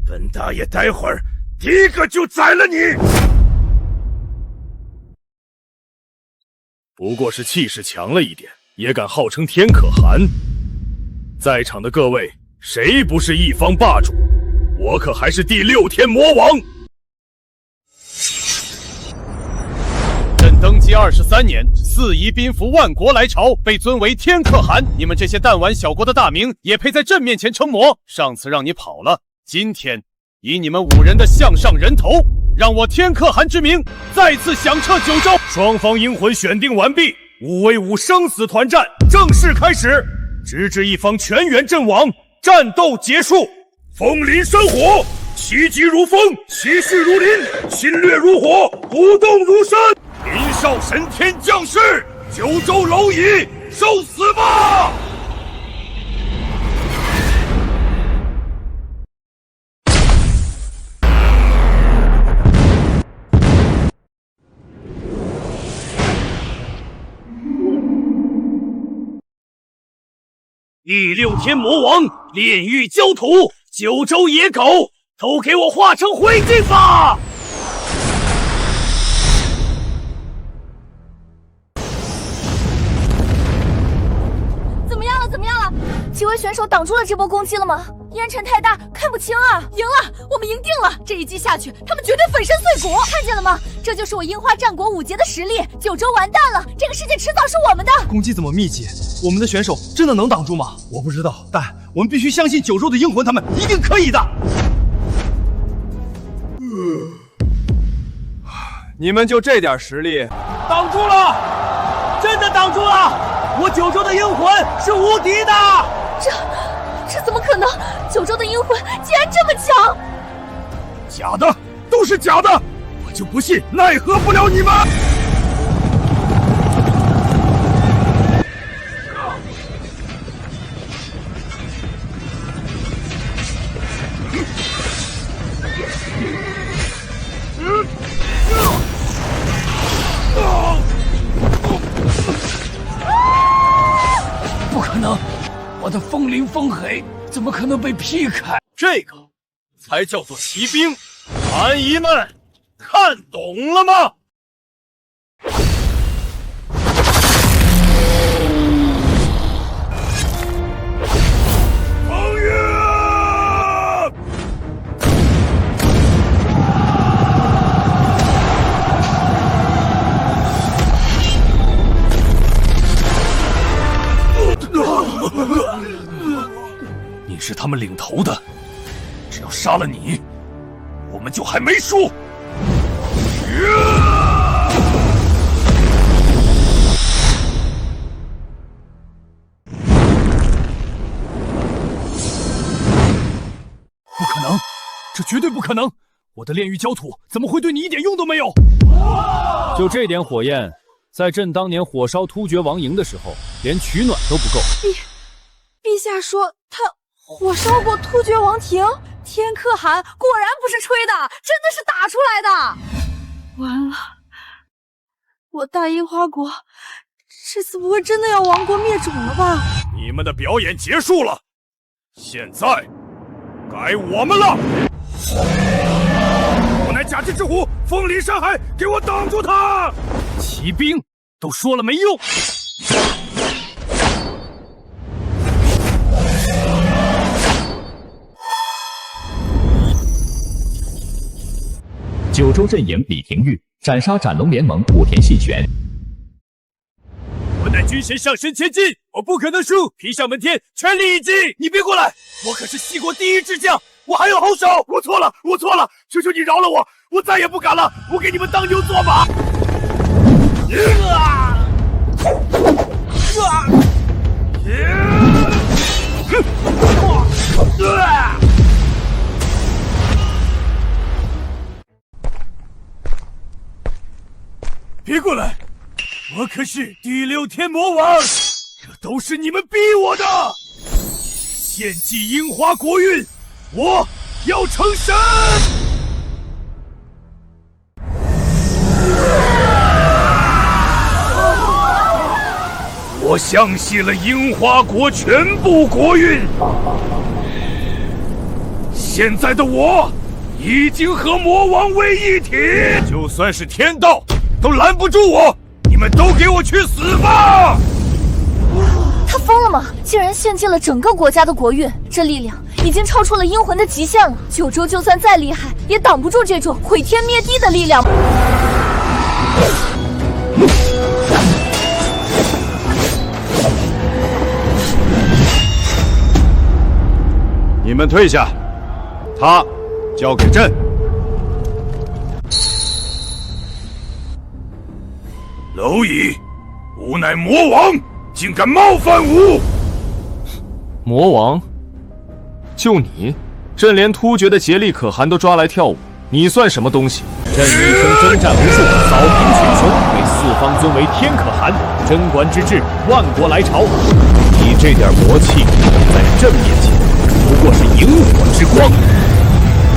本大爷待会儿第一个就宰了你！不过是气势强了一点，也敢号称天可汗。在场的各位，谁不是一方霸主？我可还是第6天魔王。朕登基23年，4夷宾服万国来朝，被尊为天可汗。你们这些弹丸小国的大名，也配在朕面前称魔？上次让你跑了，今天以你们5人的项上人头，让我天可汗之名再次响彻九州。双方英魂选定完毕，5v5生死团战正式开始，直至一方全员阵亡，战斗结束。风林生火，气急如风，气势如林，侵略如火，不动如山。林少神天降世，九州蝼蚁，受死吧！第6天魔王炼狱焦土，九州野狗都给我化成灰烬吧！怎么样了？几位选手挡住了这波攻击了吗？烟尘太大，看不清啊！赢了，我们赢定了！这一击下去，他们绝对粉身碎骨！看见了吗？这就是我樱花战国5杰的实力！九州完蛋了，这个世界迟早是我们的！攻击这么密集，我们的选手真的能挡住吗？我不知道，但我们必须相信九州的英魂，他们一定可以的。你们就这点实力，挡住了，真的挡住了！我九州的英魂是无敌的！这怎么可能？九州的阴魂竟然这么强！假的，都是假的！我就不信奈何不了你们！不可能，我的风灵风黑怎么可能被劈开？这个才叫做骑兵，蛮夷们看懂了吗？风月！你是他们领头的，只要杀了你，我们就还没输。不可能，这绝对不可能！我的炼狱焦土怎么会对你一点用都没有？就这点火焰，在朕当年火烧突厥王营的时候，连取暖都不够。陛下说他火烧过突厥王庭，天可汗果然不是吹的，真的是打出来的。完了，我大樱花国这次不会真的要亡国灭种了吧？你们的表演结束了，现在该我们了！我乃假之之虎，风林山海，给我挡住他！骑兵都说了没用。九州阵营李廷玉斩杀斩龙联盟武田信玄。我乃军神上身前进，我不可能输！皮相门天，全力一击！你别过来，我可是西国第一智将，我还有后手！我错了，我错了，求求你饶了我，我再也不敢了，我给你们当牛做马！别过来！我可是第六天魔王，这都是你们逼我的！献祭樱花国运，我要成神！我相信了樱花国全部国运，现在的我已经和魔王为一体，就算是天道都拦不住我！你们都给我去死吧！他疯了吗？竟然献祭了整个国家的国运，这力量已经超出了阴魂的极限了。九州就算再厉害，也挡不住这种毁天灭地的力量。你们退下，他交给朕。蝼蚁，吾乃魔王，竟敢冒犯吾！魔王？就你？朕连突厥的竭利可汗都抓来跳舞，你算什么东西？朕一生征战无数，扫平群雄，被四方尊为天可汗，贞观之治，万国来朝。你这点魔气，在朕面前不过是萤火之光。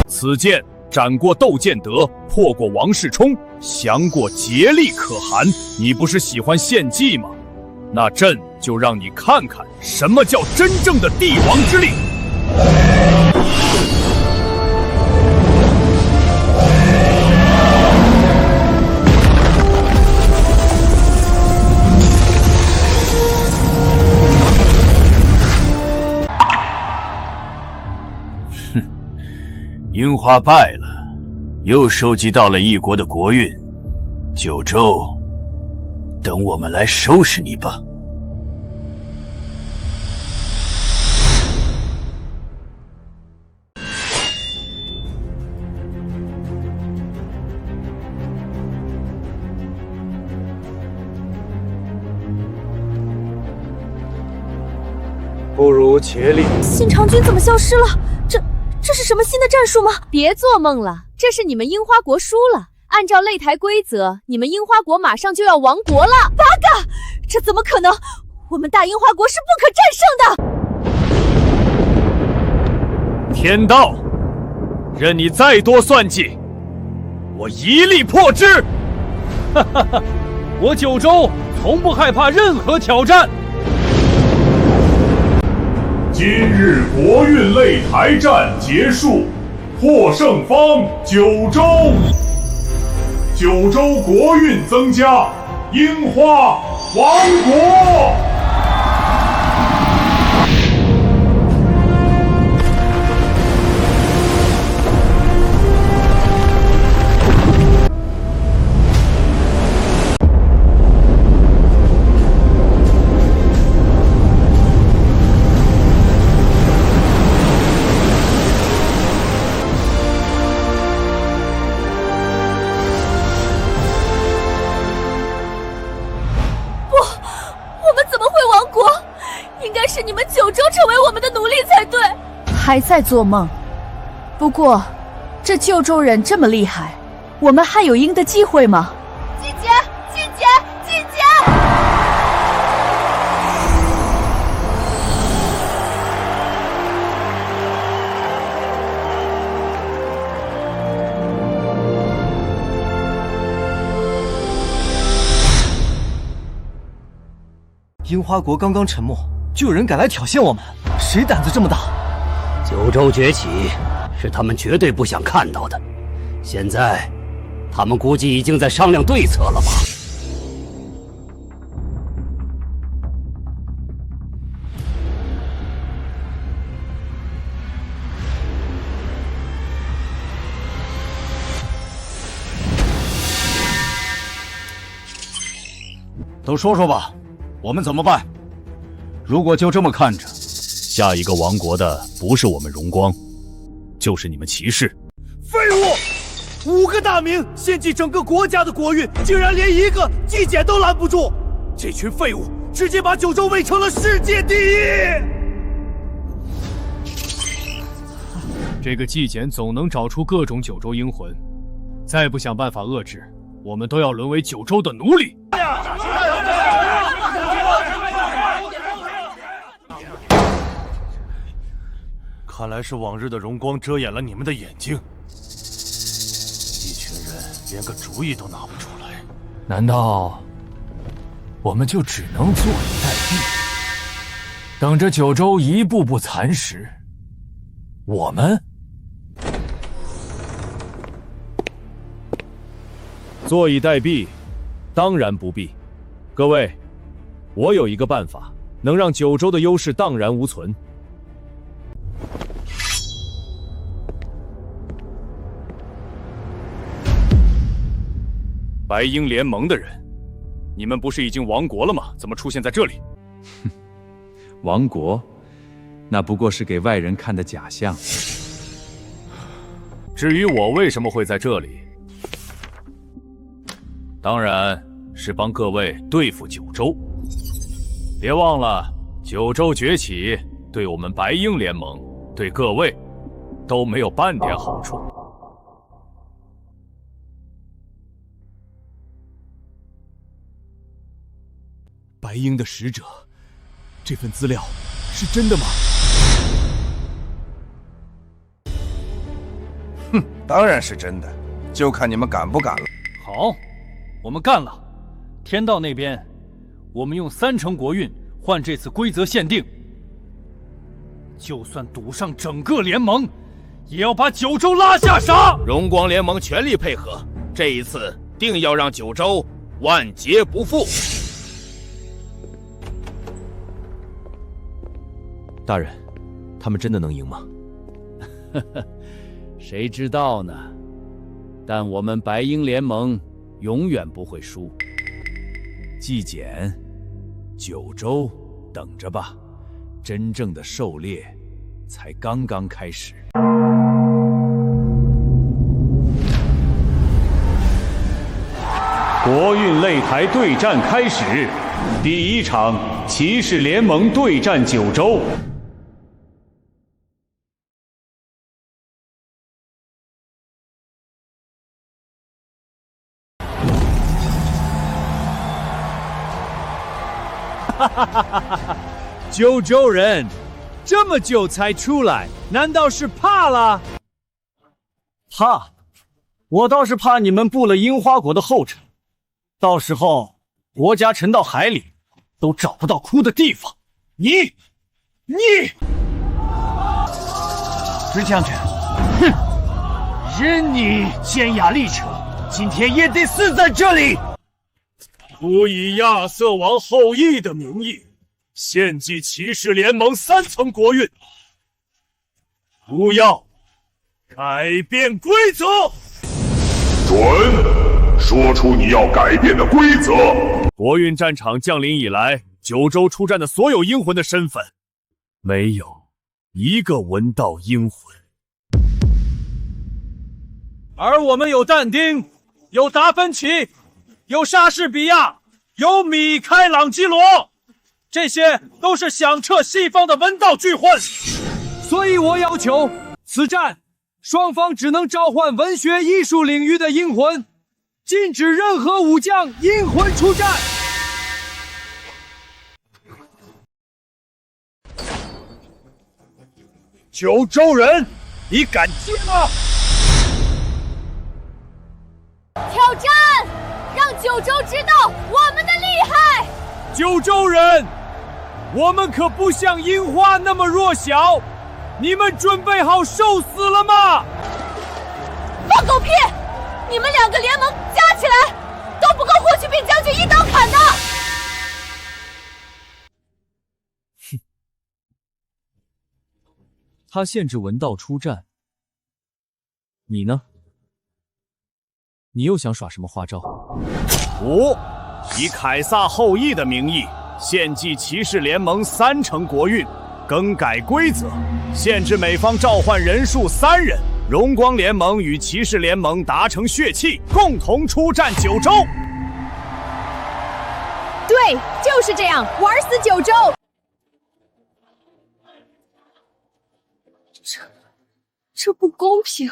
此剑斩过窦建德，破过王世充，降过竭利可汗。你不是喜欢献祭吗？那朕就让你看看什么叫真正的帝王之力。樱花败了，又收集到了一国的国运，九州，等我们来收拾你吧。不如竭力。信长君怎么消失了？这是什么新的战术吗？别做梦了，这是你们樱花国输了。按照擂台规则，你们樱花国马上就要亡国了。八嘎，这怎么可能？我们大樱花国是不可战胜的。天道，任你再多算计，我一力破之。哈哈哈，我九州从不害怕任何挑战。今日国运擂台战结束，获胜方九州。九州国运增加，樱花王国。是你们九州成为我们的奴隶才对。还在做梦。不过，这九州人这么厉害，我们还有赢的机会吗？季姐，季姐，季姐！樱花国刚刚沉没，就有人敢来挑衅我们，谁胆子这么大？九州崛起是他们绝对不想看到的，现在他们估计已经在商量对策了吧？都说说吧，我们怎么办？如果就这么看着，下一个亡国的不是我们荣光，就是你们骑士。废物！5个大名献祭整个国家的国运，竟然连一个纪检都拦不住！这群废物直接把九州围成了世界第一！这个纪检总能找出各种九州英魂，再不想办法遏制，我们都要沦为九州的奴隶！看来是往日的荣光遮掩了你们的眼睛，一群人连个主意都拿不出来。难道我们就只能坐以待毙，等着九州一步步蚕食？我们坐以待毙，当然不必。各位，我有一个办法，能让九州的优势荡然无存。白鹰联盟的人，你们不是已经亡国了吗？怎么出现在这里？亡国，那不过是给外人看的假象。至于我为什么会在这里，当然是帮各位对付九州。别忘了，九州崛起对我们白鹰联盟，对各位都没有半点好处。白鹰的使者，这份资料是真的吗？哼，当然是真的，就看你们敢不敢了。好，我们干了。天道那边，我们用3成国运换这次规则限定，就算赌上整个联盟，也要把九州拉下沙。荣光联盟全力配合，这一次定要让九州万劫不复。大人，他们真的能赢吗？谁知道呢？但我们白鹰联盟永远不会输。纪检，九州，等着吧，真正的狩猎才刚刚开始。国运擂台对战开始，第1场，骑士联盟对战九州。九州人这么久才出来，难道是怕了？怕？我倒是怕你们步了樱花国的后尘，到时候国家沉到海里，都找不到哭的地方。你，石将军，哼！任你尖牙利齿，今天也得死在这里！不以亚瑟王后裔的名义献祭骑士联盟3层国运，不要改变规则。准，说出你要改变的规则。国运战场降临以来，九州出战的所有阴魂的身份，没有一个闻到阴魂。而我们有但丁，有达芬奇，有莎士比亚，有米开朗基罗，这些都是响彻西方的文道巨混。所以我要求此战双方只能召唤文学艺术领域的阴魂，禁止任何武将阴魂出战。九州人，你敢接吗？挑战，让九州知道我们的厉害。九州人，我们可不像樱花那么弱小，你们准备好受死了吗？放狗屁！你们2个联盟加起来都不够霍去病将军一刀砍的。他限制文道出战，你呢？你又想耍什么花招？5. 以凯撒后裔的名义献祭骑士联盟3层国运，更改规则，限制美方召唤人数3人。荣光联盟与骑士联盟达成血契，共同出战九州。对，就是这样，玩死九州！这不公平。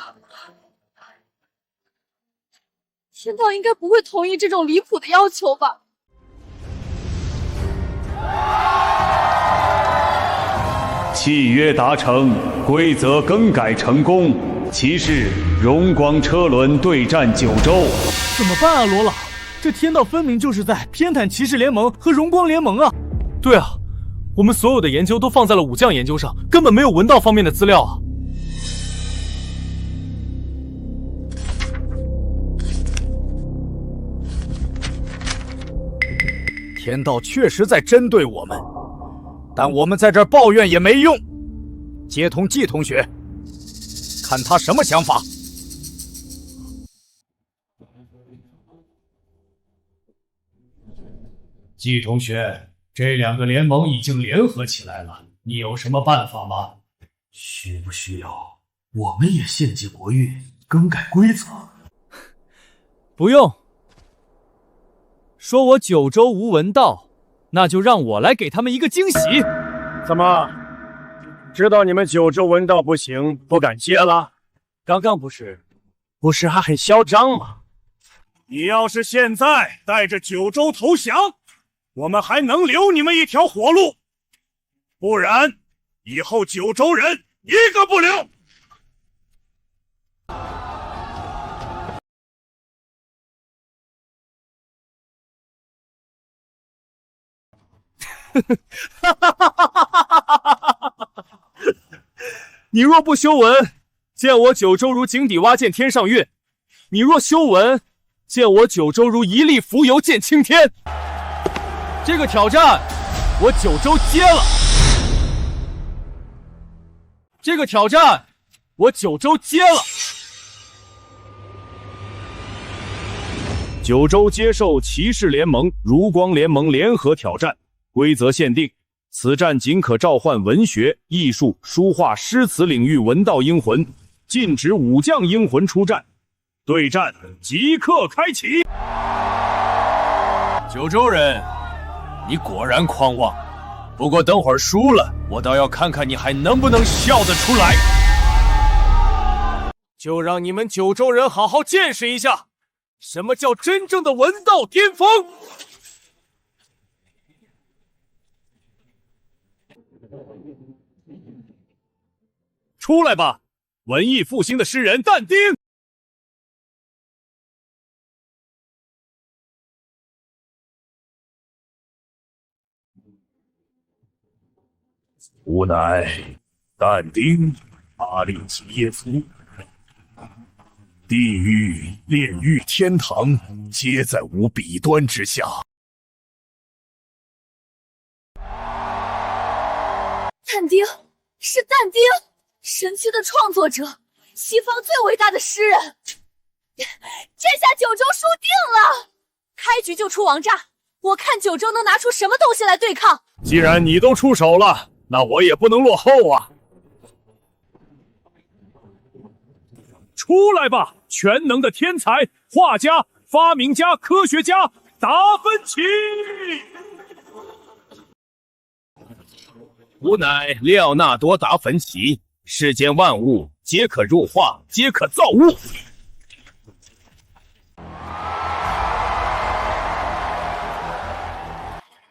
天道应该不会同意这种离谱的要求吧？契约达成，规则更改成功。骑士荣光车轮对战九州。怎么办啊，罗老？这天道分明就是在偏袒骑士联盟和荣光联盟啊！对啊，我们所有的研究都放在了武将研究上，根本没有文道方面的资料啊！天道确实在针对我们，但我们在这儿抱怨也没用。接通季同学，看他什么想法。季同学，这2个联盟已经联合起来了，你有什么办法吗？需不需要我们也献祭国运，更改规则？不用。说我九州无文道，那就让我来给他们一个惊喜。怎么，知道你们九州文道不行，不敢接了？刚刚不是还很嚣张吗？你要是现在带着九州投降，我们还能留你们一条活路，不然以后九州人一个不留。你若不修文，见我九州如井底蛙见天上月；你若修文，见我九州如一粒浮游见青天。这个挑战，我九州接了。这个挑战，我九州接了。九州接受骑士联盟、如光联盟联合挑战，规则限定：此战仅可召唤文学、艺术、书画、诗词领域文道英魂，禁止武将英魂出战。对战即刻开启。九州人，你果然狂妄。不过等会儿输了，我倒要看看你还能不能笑得出来。就让你们九州人好好见识一下，什么叫真正的文道巅峰。出来吧，文艺复兴的诗人但丁！吾乃但丁，阿利吉耶夫。地狱、炼狱、天堂，皆在吾笔端之下。但丁，是但丁，神曲的创作者，西方最伟大的诗人。这下九州输定了，开局就出王炸，我看九州能拿出什么东西来对抗。既然你都出手了，那我也不能落后啊！出来吧，全能的天才画家、发明家、科学家达芬奇！吾乃列奥纳多·达芬奇，世间万物皆可入画，皆可造物。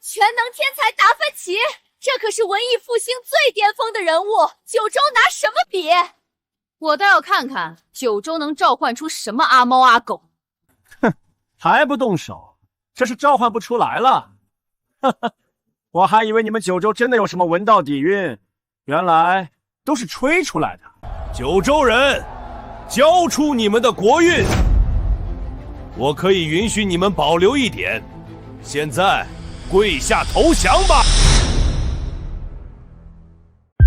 全能天才达芬奇，这可是文艺复兴最巅峰的人物，九州拿什么比？我倒要看看九州能召唤出什么阿猫阿狗。哼，还不动手，这是召唤不出来了。哈哈，我还以为你们九州真的有什么文道底蕴，原来都是吹出来的。九州人，交出你们的国运，我可以允许你们保留一点。现在跪下投降吧！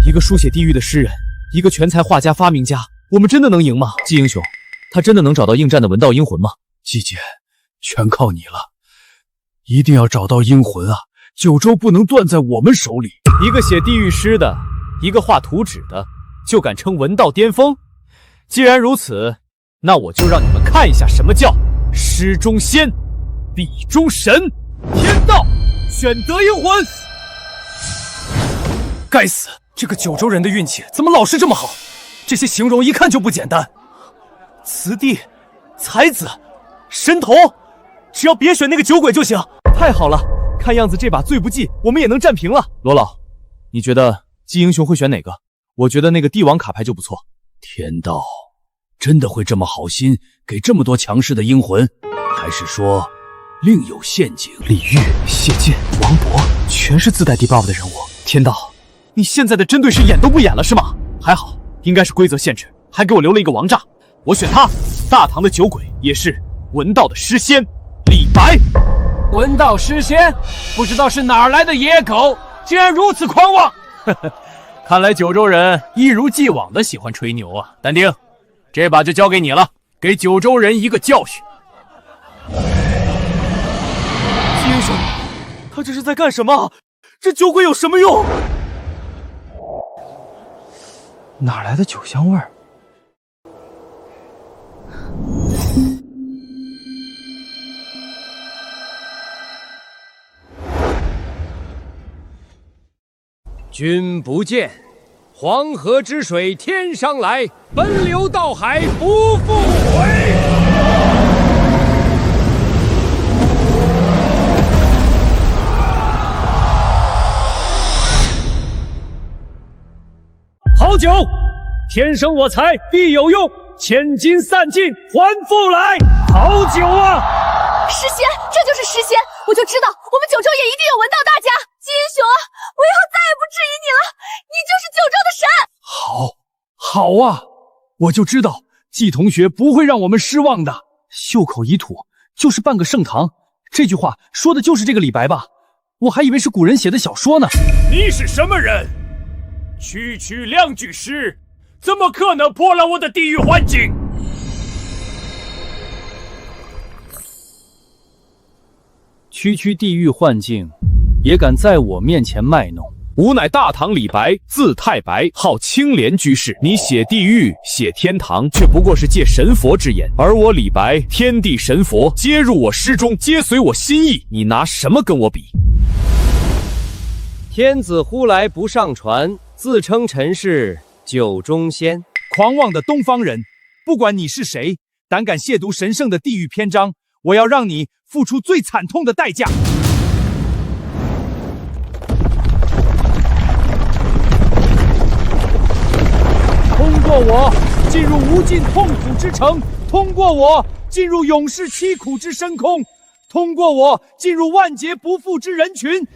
一个书写地狱的诗人，一个全才画家、发明家，我们真的能赢吗？季英雄，他真的能找到应战的文道阴魂吗？季姐，全靠你了，一定要找到阴魂啊！九州不能断在我们手里。一个写地狱诗的，一个画图纸的，就敢称文道巅峰？既然如此，那我就让你们看一下什么叫诗中仙，笔中神，天道选择阴魂。该死！这个九州人的运气怎么老是这么好？这些形容一看就不简单。慈帝、才子、神童，只要别选那个酒鬼就行。太好了，看样子这把罪不济，我们也能战平了。罗老，你觉得季英雄会选哪个？我觉得那个帝王卡牌就不错。天道真的会这么好心给这么多强势的阴魂，还是说另有陷阱？李煜、谢剑、王勃，全是自带 debuff 的人物。天道，你现在的针对是演都不演了是吗？还好，应该是规则限制，还给我留了一个王炸。我选他，大唐的酒鬼，也是文道的诗仙李白。文道诗仙，不知道是哪儿来的野狗，竟然如此狂妄！看来九州人一如既往的喜欢吹牛啊。但丁，这把就交给你了，给九州人一个教训。季英雄，他这是在干什么？这酒鬼有什么用？哪来的酒香味儿？君不见，黄河之水天上来，奔流到海不复回。好酒，天生我材必有用，千金散尽还复来。好酒啊！诗仙，这就是诗仙，我就知道我们九州也一定有文道大家。季英雄，我以后再也不质疑你了，你就是九州的神。好啊，我就知道季同学不会让我们失望的。袖口一吐就是半个盛唐，这句话说的就是这个李白吧？我还以为是古人写的小说呢。你是什么人？区区两句诗，怎么可能破了我的地狱幻境？区区地狱幻境，也敢在我面前卖弄？吾乃大唐李白，字太白，号青莲居士。你写地狱，写天堂，却不过是借神佛之言，而我李白，天地神佛皆入我诗中，皆随我心意。你拿什么跟我比？天子呼来不上船，自称臣是酒中仙。狂妄的东方人，不管你是谁，胆敢亵渎神圣的地狱篇章，我要让你付出最惨痛的代价。我进入无尽痛苦之城，通过我进入永世凄苦之深空，通过我进入万劫不复之人群。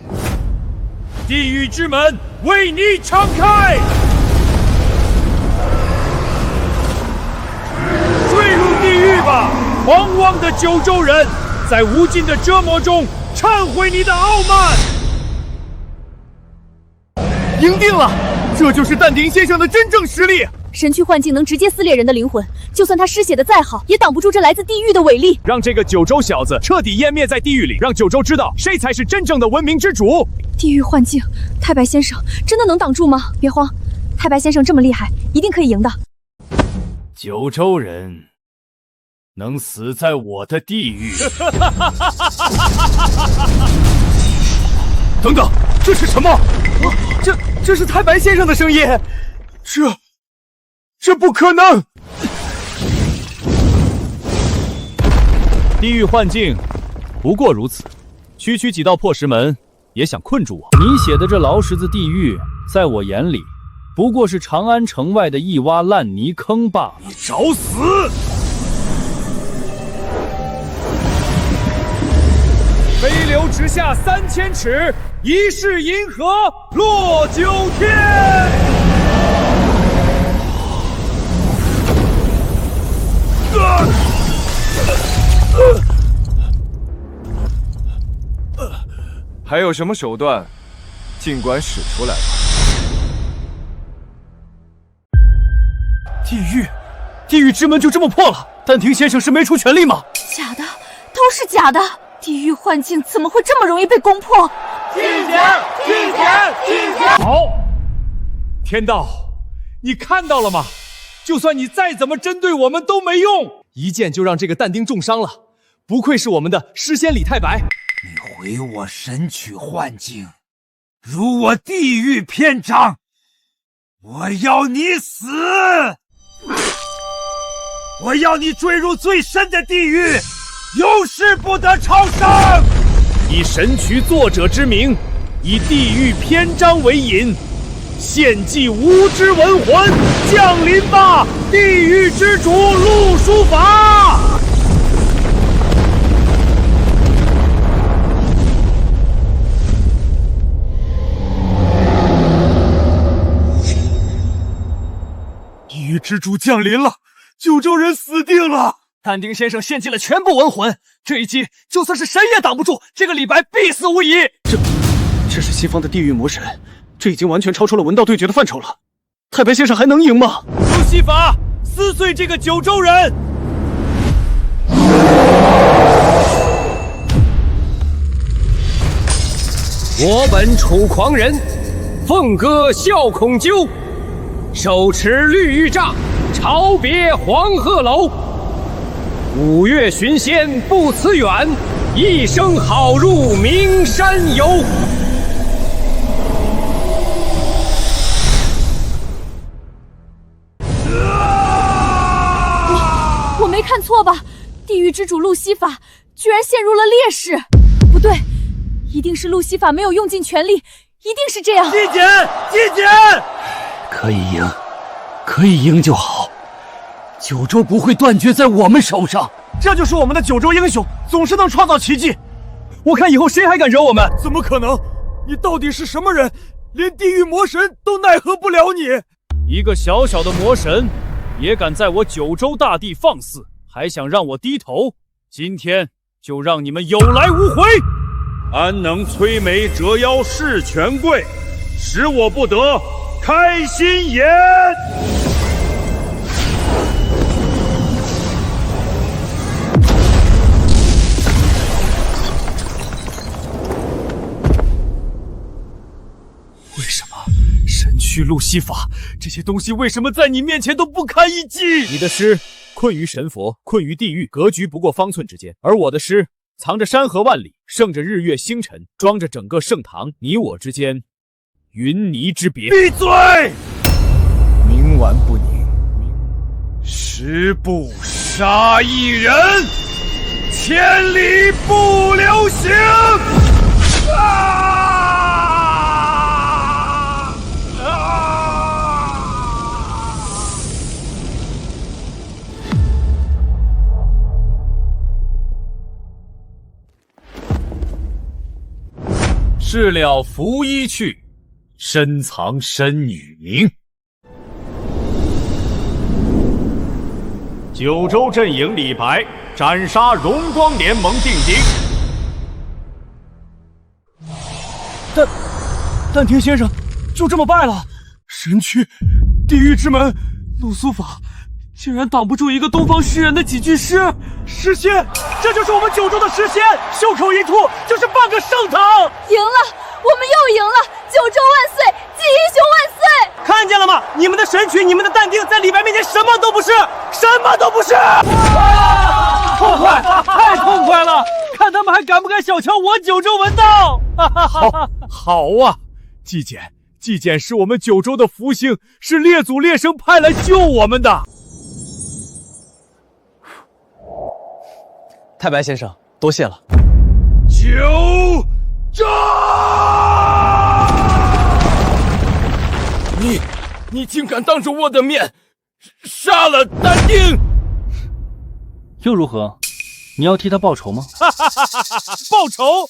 地狱之门为你敞开，坠入地狱吧，狂妄的九州人！在无尽的折磨中忏悔你的傲慢。赢定了，这就是但丁先生的真正实力。神躯幻境能直接撕裂人的灵魂，就算他失血的再好，也挡不住这来自地狱的伟力。让这个九州小子彻底湮灭在地狱里，让九州知道谁才是真正的文明之主。地狱幻境，太白先生真的能挡住吗？别慌，太白先生这么厉害，一定可以赢的。九州人能死在我的地狱。等等，这是什么？这是太白先生的声音，这不可能！地狱幻境不过如此，区区几道破石门也想困住我？你写的这牢石子地狱，在我眼里不过是长安城外的一洼烂泥坑罢了。你找死！飞流直下3000尺，一世银河落九天。还有什么手段，尽管使出来吧。地狱之门就这么破了？但丁先生是没出全力吗？假的，都是假的。地狱幻境怎么会这么容易被攻破？进前！好，天道，你看到了吗？就算你再怎么针对我们都没用，一剑就让这个但丁重伤了。不愧是我们的诗仙李太白。你毁我神躯幻境，辱我地狱篇章，我要你死！我要你坠入最深的地狱，永世不得超生！以神躯作者之名，以地狱篇章为引，献祭无知文魂，降临吧，地狱之主陆书法！地狱之主降临了，九州人死定了！但丁先生献祭了全部文魂，这一击就算是神也挡不住，这个李白必死无疑。这是西方的地狱魔神，这已经完全超出了文道对决的范畴了。太白先生还能赢吗？路西法，撕碎这个九州人！我本楚狂人，凤歌笑孔鸠，手持绿玉杖，朝别黄鹤楼。五岳寻仙不辞远，一生好入名山游。我没看错吧？地狱之主路西法居然陷入了劣势。不对，一定是路西法没有用尽全力，一定是这样。进前！可以赢就好。九州不会断绝在我们手上，这就是我们的九州英雄，总是能创造奇迹。我看以后谁还敢惹我们？怎么可能？你到底是什么人？连地狱魔神都奈何不了你！一个小小的魔神，也敢在我九州大地放肆，还想让我低头？今天就让你们有来无回！安能摧眉折腰事权贵，使我不得开心颜！为什么神躯路西法这些东西为什么在你面前都不堪一击？你的诗困于神佛，困于地狱，格局不过方寸之间；而我的诗藏着山河万里，胜着日月星辰，装着整个盛唐。你我之间，云泥之别。闭嘴！冥顽不宁，十步杀一人，千里不留行。事了拂衣去，深藏身与名。九州阵营李白斩杀荣光联盟定丁。但天先生就这么败了？神躯、地狱之门、怒苏法，竟然挡不住一个东方诗人的几句诗。诗仙，这就是我们九州的诗仙，袖口一吐就是半个盛唐。赢了，我们又赢了！九州万岁，纪英雄万岁！看见了吗？你们的神曲，你们的但丁，在李白面前什么都不是，什么都不是。痛快，太痛快了！看他们还敢不敢小瞧我九州文道！好啊，纪简是我们九州的福星，是列祖列圣派来救我们的。太白先生，多谢了。九州，你竟敢当着我的面杀了但丁！又如何？你要替他报仇吗？报仇？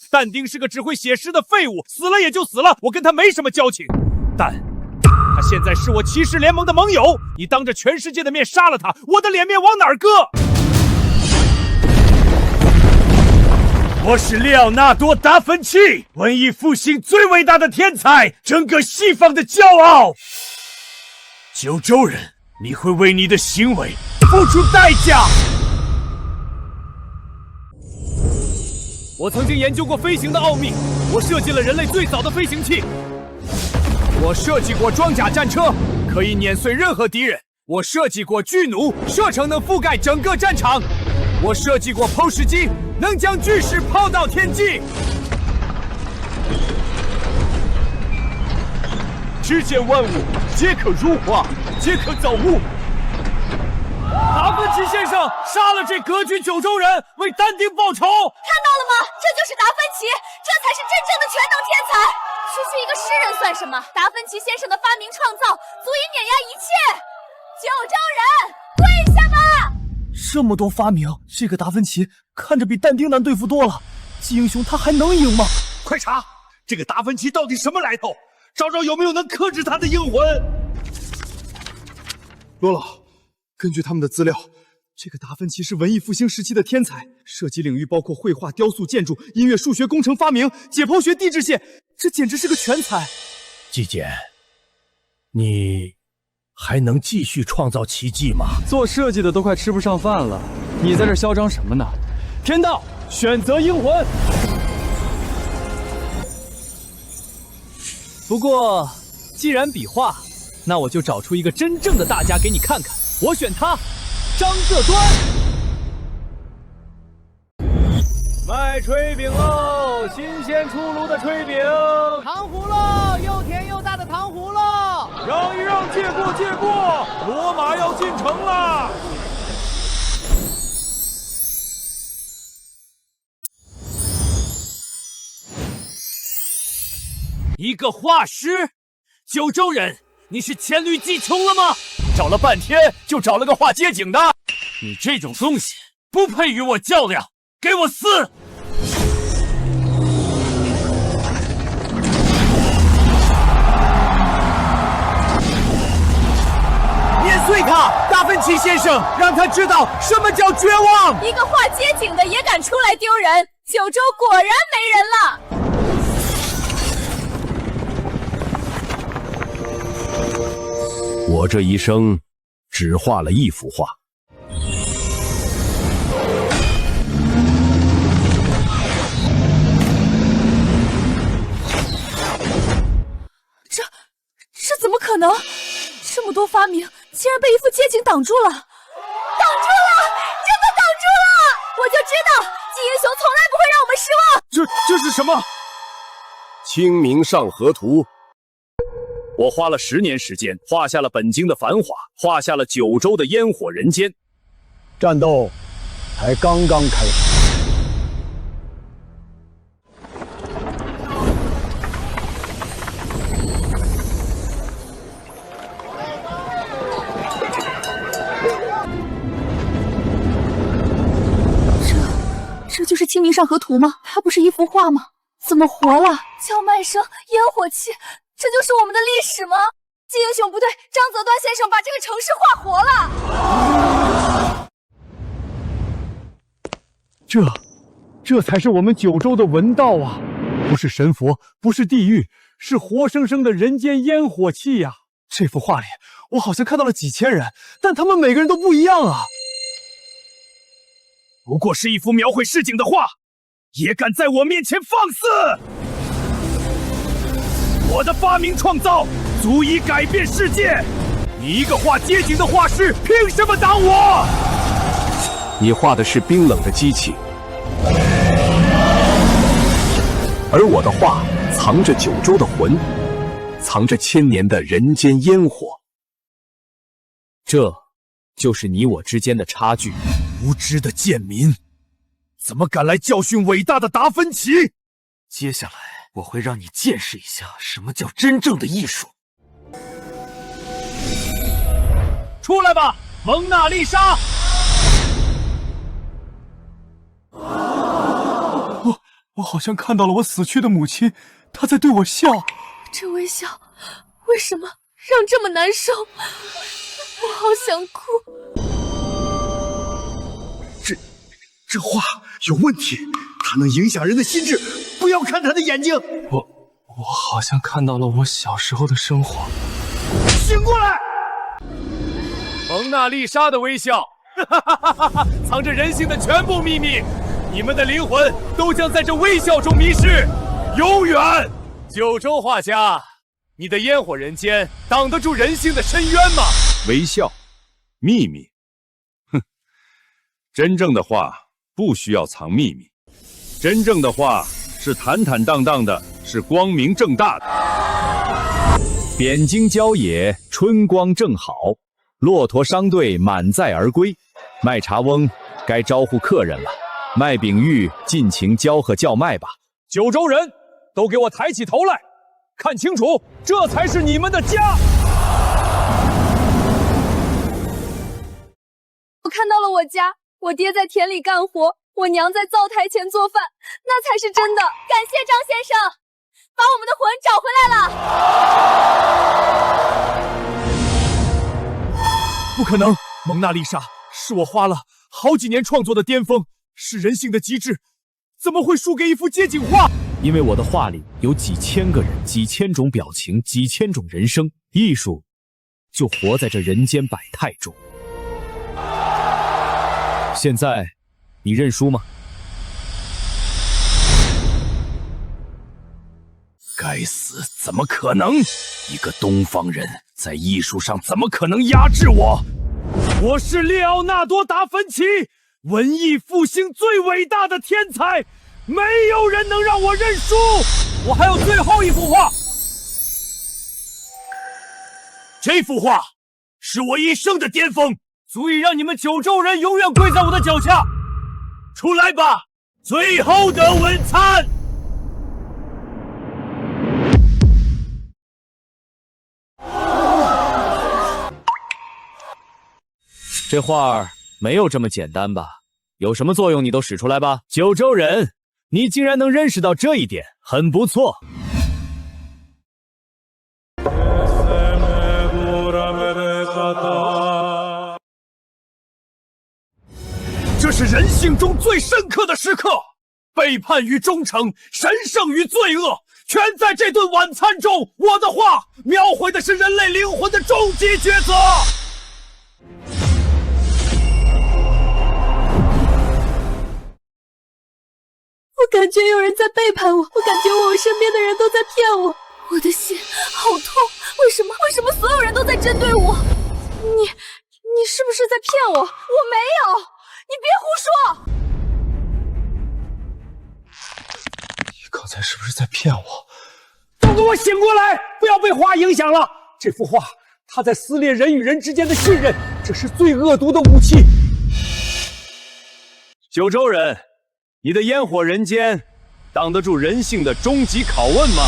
但丁是个只会写诗的废物，死了也就死了，我跟他没什么交情。但他现在是我骑士联盟的盟友，你当着全世界的面杀了他，我的脸面往哪儿搁？我是列奥纳多·达芬奇，文艺复兴最伟大的天才，整个西方的骄傲。九州人，你会为你的行为付出代价。我曾经研究过飞行的奥秘，我设计了人类最早的飞行器。我设计过装甲战车，可以碾碎任何敌人。我设计过巨弩，射程能覆盖整个战场。我设计过抛石机，能将巨石抛到天际。世间万物皆可入化，皆可造物。达芬奇先生杀了这割据九州人，为但丁报仇。看到了吗？这就是达芬奇，这才是真正的全能天才。区区一个诗人算什么？达芬奇先生的发明创造足以碾压一切。九州人，跪下吧！这么多发明，这个达芬奇看着比但丁难对付多了。纪英雄他还能赢吗？快查，这个达芬奇到底什么来头？找找有没有能克制他的英魂。罗老，根据他们的资料，这个达芬奇是文艺复兴时期的天才，涉及领域包括绘画、雕塑、建筑、音乐、数学、工程、发明、解剖学、地质学，这简直是个全才。纪简，你还能继续创造奇迹吗？做设计的都快吃不上饭了，你在这嚣张什么呢？天道，选择英魂。不过，既然比划，那我就找出一个真正的大家给你看看。我选他，张各端。卖炊饼喽！新鲜出炉的炊饼，糖葫芦，又甜又大的糖葫芦。让一让，借过借过，罗马要进城了。一个画师，九州人，你是黔驴技穷了吗？找了半天就找了个画街景的，你这种东西不配与我较量，给我撕！碾碎他，达芬奇先生，让他知道什么叫绝望。一个画街景的也敢出来丢人，九州果然没人了。我这一生只画了一幅画。这怎么可能？这么多发明，竟然被一副街景挡住了！挡住了，真的挡住了！我就知道，纪英雄从来不会让我们失望。这是什么？《清明上河图》。我花了10年时间，画下了本京的繁华，画下了九州的烟火人间。战斗才刚刚开始。这就是《清明上河图》吗？它不是一幅画吗？怎么活了？叫卖声、烟火气，这就是我们的历史吗？金英雄部队张择端先生把这个城市画活了。这才是我们九州的文道啊！不是神佛，不是地狱，是活生生的人间烟火气呀！这幅画里，我好像看到了几千人，但他们每个人都不一样啊！不过是一幅描绘市井的画，也敢在我面前放肆！我的发明创造足以改变世界，你一个画街景的画师，凭什么挡我？你画的是冰冷的机器，而我的画藏着九州的魂，藏着千年的人间烟火。这就是你我之间的差距。无知的贱民，怎么敢来教训伟大的达芬奇？接下来我会让你见识一下什么叫真正的艺术。出来吧，蒙娜丽莎！我好像看到了我死去的母亲，她在对我笑。这微笑为什么让这么难受？我好想哭。这画有问题，它能影响人的心智。不要看他的眼睛。我好像看到了我小时候的生活。醒过来！蒙娜丽莎的微笑，藏着人性的全部秘密。你们的灵魂都将在这微笑中迷失，永远。九州画家，你的烟火人间挡得住人性的深渊吗？微笑，秘密，哼！真正的画不需要藏秘密，真正的画是坦坦荡荡的，是光明正大的。扁荆郊野，春光正好，骆驼商队满载而归。卖茶翁该招呼客人了，卖饼玉尽情吆喝叫卖吧。九州人都给我抬起头来，看清楚，这才是你们的家。我看到了我家，我爹在田里干活，我娘在灶台前做饭，那才是真的。感谢张先生，把我们的魂找回来了。不可能，蒙娜丽莎是我花了好几年创作的巅峰，是人性的极致，怎么会输给一幅街景画？因为我的画里有几千个人，几千种表情，几千种人生，艺术就活在这人间百态中。现在你认输吗？该死，怎么可能？一个东方人在艺术上怎么可能压制我？我是列奥纳多·达芬奇，文艺复兴最伟大的天才，没有人能让我认输。我还有最后一幅画，这幅画是我一生的巅峰，足以让你们九州人永远跪在我的脚下。出来吧，最后的晚餐。这画儿没有这么简单吧？有什么作用你都使出来吧。九州人，你竟然能认识到这一点，很不错。这是人性中最深刻的时刻，背叛与忠诚，神圣与罪恶，全在这顿晚餐中。我的画描绘的是人类灵魂的终极抉择。我感觉有人在背叛我，我感觉我身边的人都在骗我，我的心好痛。为什么所有人都在针对我？你是不是在骗我？我没有，你别胡说！你刚才是不是在骗我？都给我醒过来，不要被画影响了。这幅画，它在撕裂人与人之间的信任，这是最恶毒的武器。九州人，你的烟火人间挡得住人性的终极拷问吗？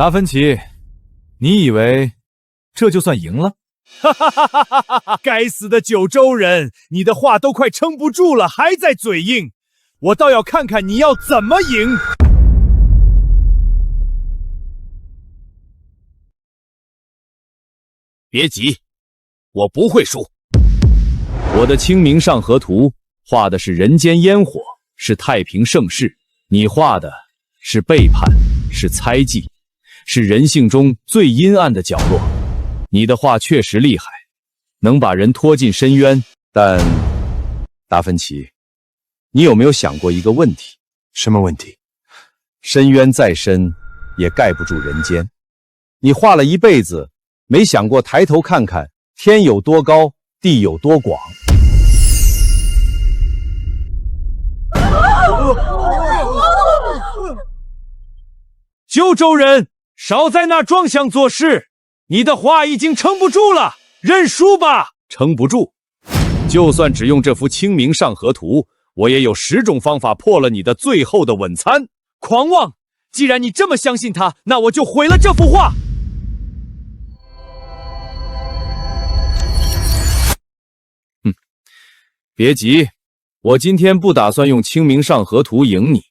达芬奇，你以为这就算赢了？哈哈哈哈哈哈！该死的九州人，你的话都快撑不住了，还在嘴硬，我倒要看看你要怎么赢。别急，我不会输。我的《清明上河图》画的是人间烟火，是太平盛世，你画的是背叛，是猜忌，是人性中最阴暗的角落。你的画确实厉害，能把人拖进深渊，但达芬奇，你有没有想过一个问题？什么问题？深渊再深，也盖不住人间。你画了一辈子，没想过抬头看看天有多高，地有多广。九州人，少在那装腔作势，你的画已经撑不住了，认输吧。撑不住，就算只用这幅《清明上河图》，我也有10种方法破了你的最后的晚餐。狂妄！既然你这么相信他，那我就毁了这幅画。别急，我今天不打算用《清明上河图》赢你，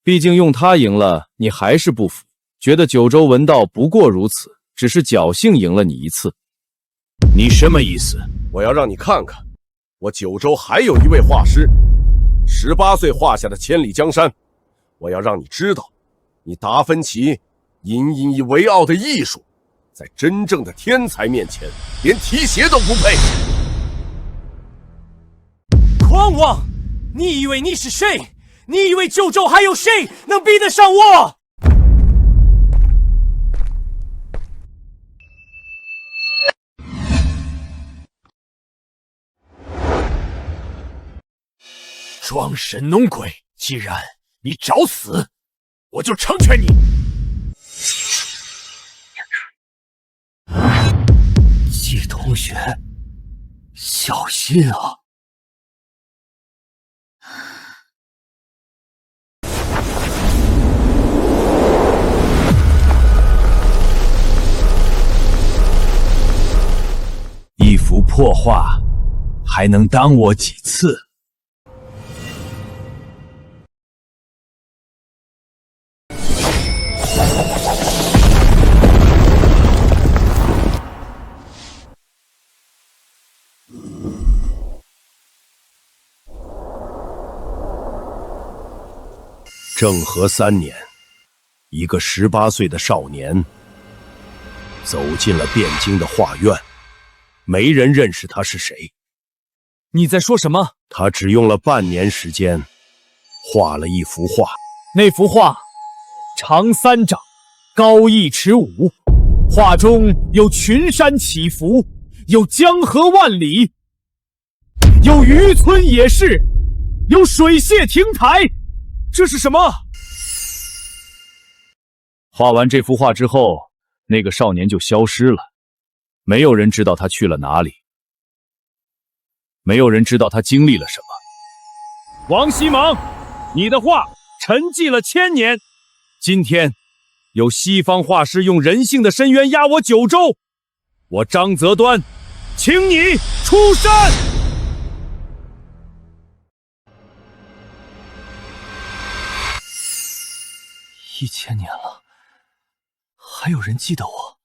毕竟用它赢了，你还是不服，觉得九州文道不过如此，只是侥幸赢了你一次。你什么意思？我要让你看看，我九州还有一位画师，18岁画下的千里江山。我要让你知道，你达芬奇引以为傲的艺术，在真正的天才面前，连提鞋都不配。狂妄！你以为你是谁？你以为九州还有谁能比得上我？装神弄鬼！既然你找死，我就成全你。季同学，小心啊！一幅破画，还能当我几次？政和3年，一个18岁的少年走进了汴京的画院，没人认识他是谁。你在说什么？他只用了半年时间，画了一幅画。那幅画长3丈，高1尺5，画中有群山起伏，有江河万里，有渔村野市，有水榭亭台。这是什么？画完这幅画之后，那个少年就消失了，没有人知道他去了哪里，没有人知道他经历了什么。王希芒，你的画沉寂了1000年，今天有西方画师用人性的深渊压我九州，我张择端，请你出山。1000年了，还有人记得我。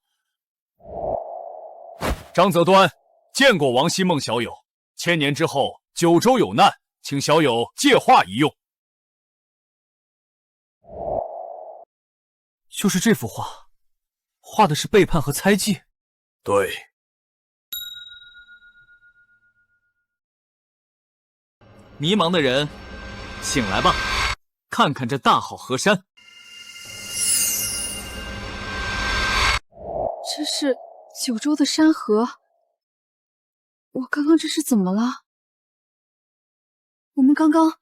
张择端见过王希孟小友，1000年之后九州有难，请小友借画一用。就是这幅画，画的是背叛和猜忌。对。迷茫的人，醒来吧，看看这大好河山。这是九州的山河，我刚刚这是怎么了？我们刚刚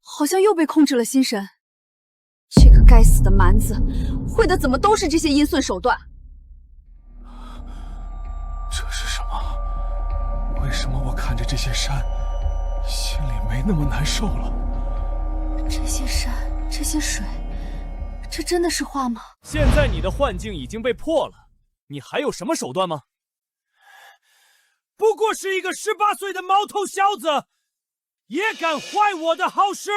好像又被控制了心神。这个该死的蛮子，会的怎么都是这些阴损手段？这是什么？为什么我看着这些山，心里没那么难受了？这些山，这些水，这真的是话吗？现在你的幻境已经被破了，你还有什么手段吗？不过是一个18岁的毛头小子，也敢坏我的好事！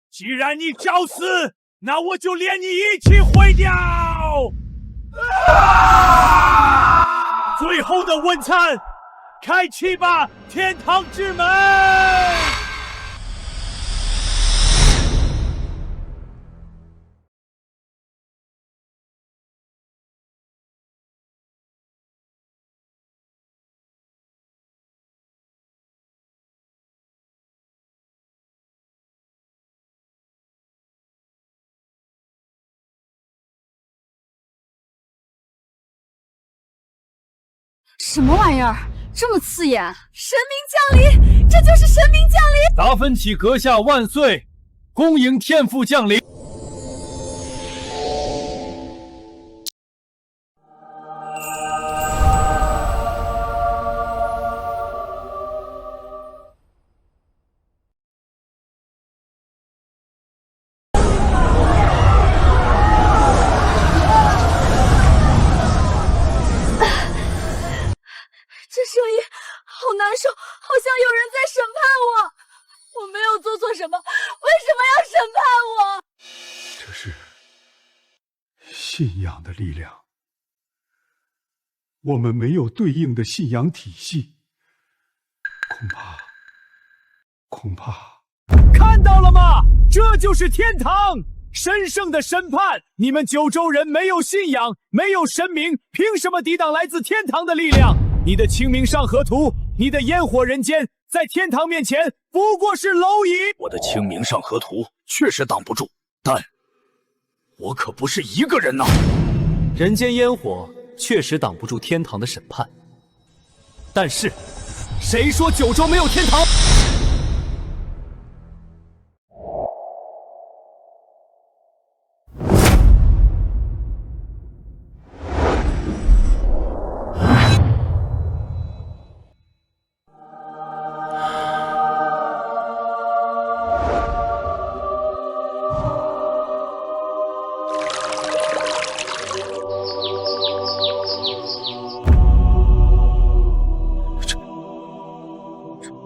既然你找死，那我就连你一起毁掉！最后的问餐，开启吧，天堂之门！什么玩意儿，这么刺眼？神明降临，这就是神明降临！达芬奇阁下万岁！恭迎天父降临。这声音好难受，好像有人在审判我。我没有做错什么，为什么要审判我？这是信仰的力量。我们没有对应的信仰体系，恐怕……看到了吗？这就是天堂，神圣的审判。你们九州人没有信仰，没有神明，凭什么抵挡来自天堂的力量？你的清明上河图，你的烟火人间，在天堂面前不过是蝼蚁。我的清明上河图确实挡不住，但我可不是一个人呐。人间烟火确实挡不住天堂的审判，但是谁说九州没有天堂？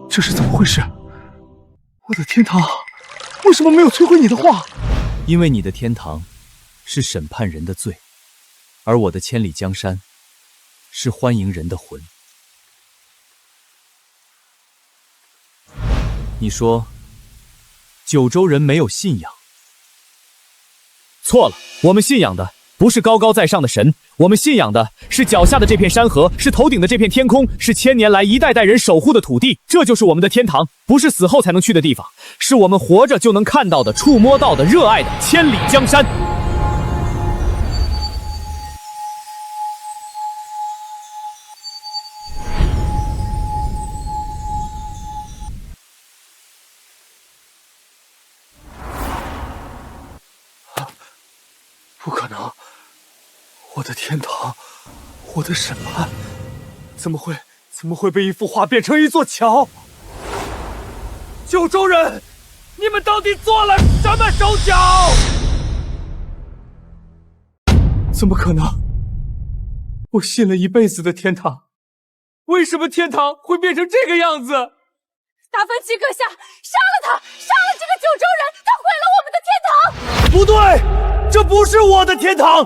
这是怎么回事？我的天堂为什么没有摧毁你的话？因为你的天堂是审判人的罪，而我的千里江山是欢迎人的魂。你说九州人没有信仰？错了，我们信仰的不是高高在上的神，我们信仰的是脚下的这片山河，是头顶的这片天空，是千年来一代代人守护的土地。这就是我们的天堂，不是死后才能去的地方，是我们活着就能看到的、触摸到的、热爱的千里江山。不可能！我的天堂，我的审判，怎么会被一幅画变成一座桥？九州人，你们到底做了什么手脚？怎么可能？我信了一辈子的天堂，为什么天堂会变成这个样子？达芬奇阁下，杀了他！杀了这个九州人！他毁了我们的天堂！不对，这不是我的天堂，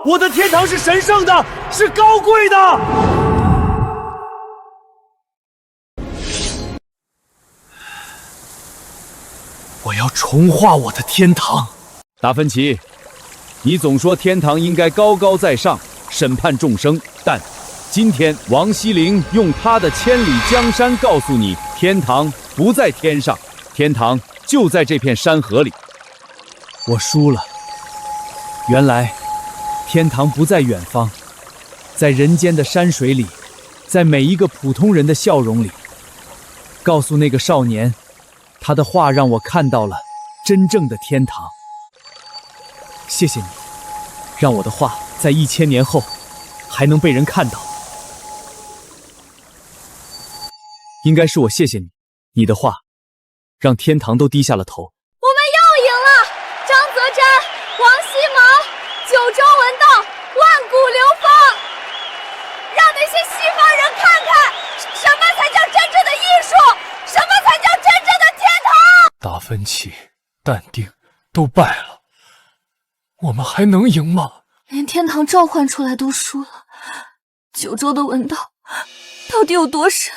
我的天堂是神圣的，是高贵的。我要重画我的天堂。达芬奇，你总说天堂应该高高在上，审判众生，但今天王希龄用他的千里江山告诉你，天堂不在天上，天堂就在这片山河里。我输了。原来天堂不在远方，在人间的山水里，在每一个普通人的笑容里。告诉那个少年，他的话让我看到了真正的天堂。谢谢你，让我的话在1000年后还能被人看到。应该是我谢谢你，你的话让天堂都低下了头。我们又赢了！张泽真人看看，什么才叫真正的艺术？什么才叫真正的天堂？达芬奇、但丁都败了，我们还能赢吗？连天堂召唤出来都输了，九州的文道到底有多深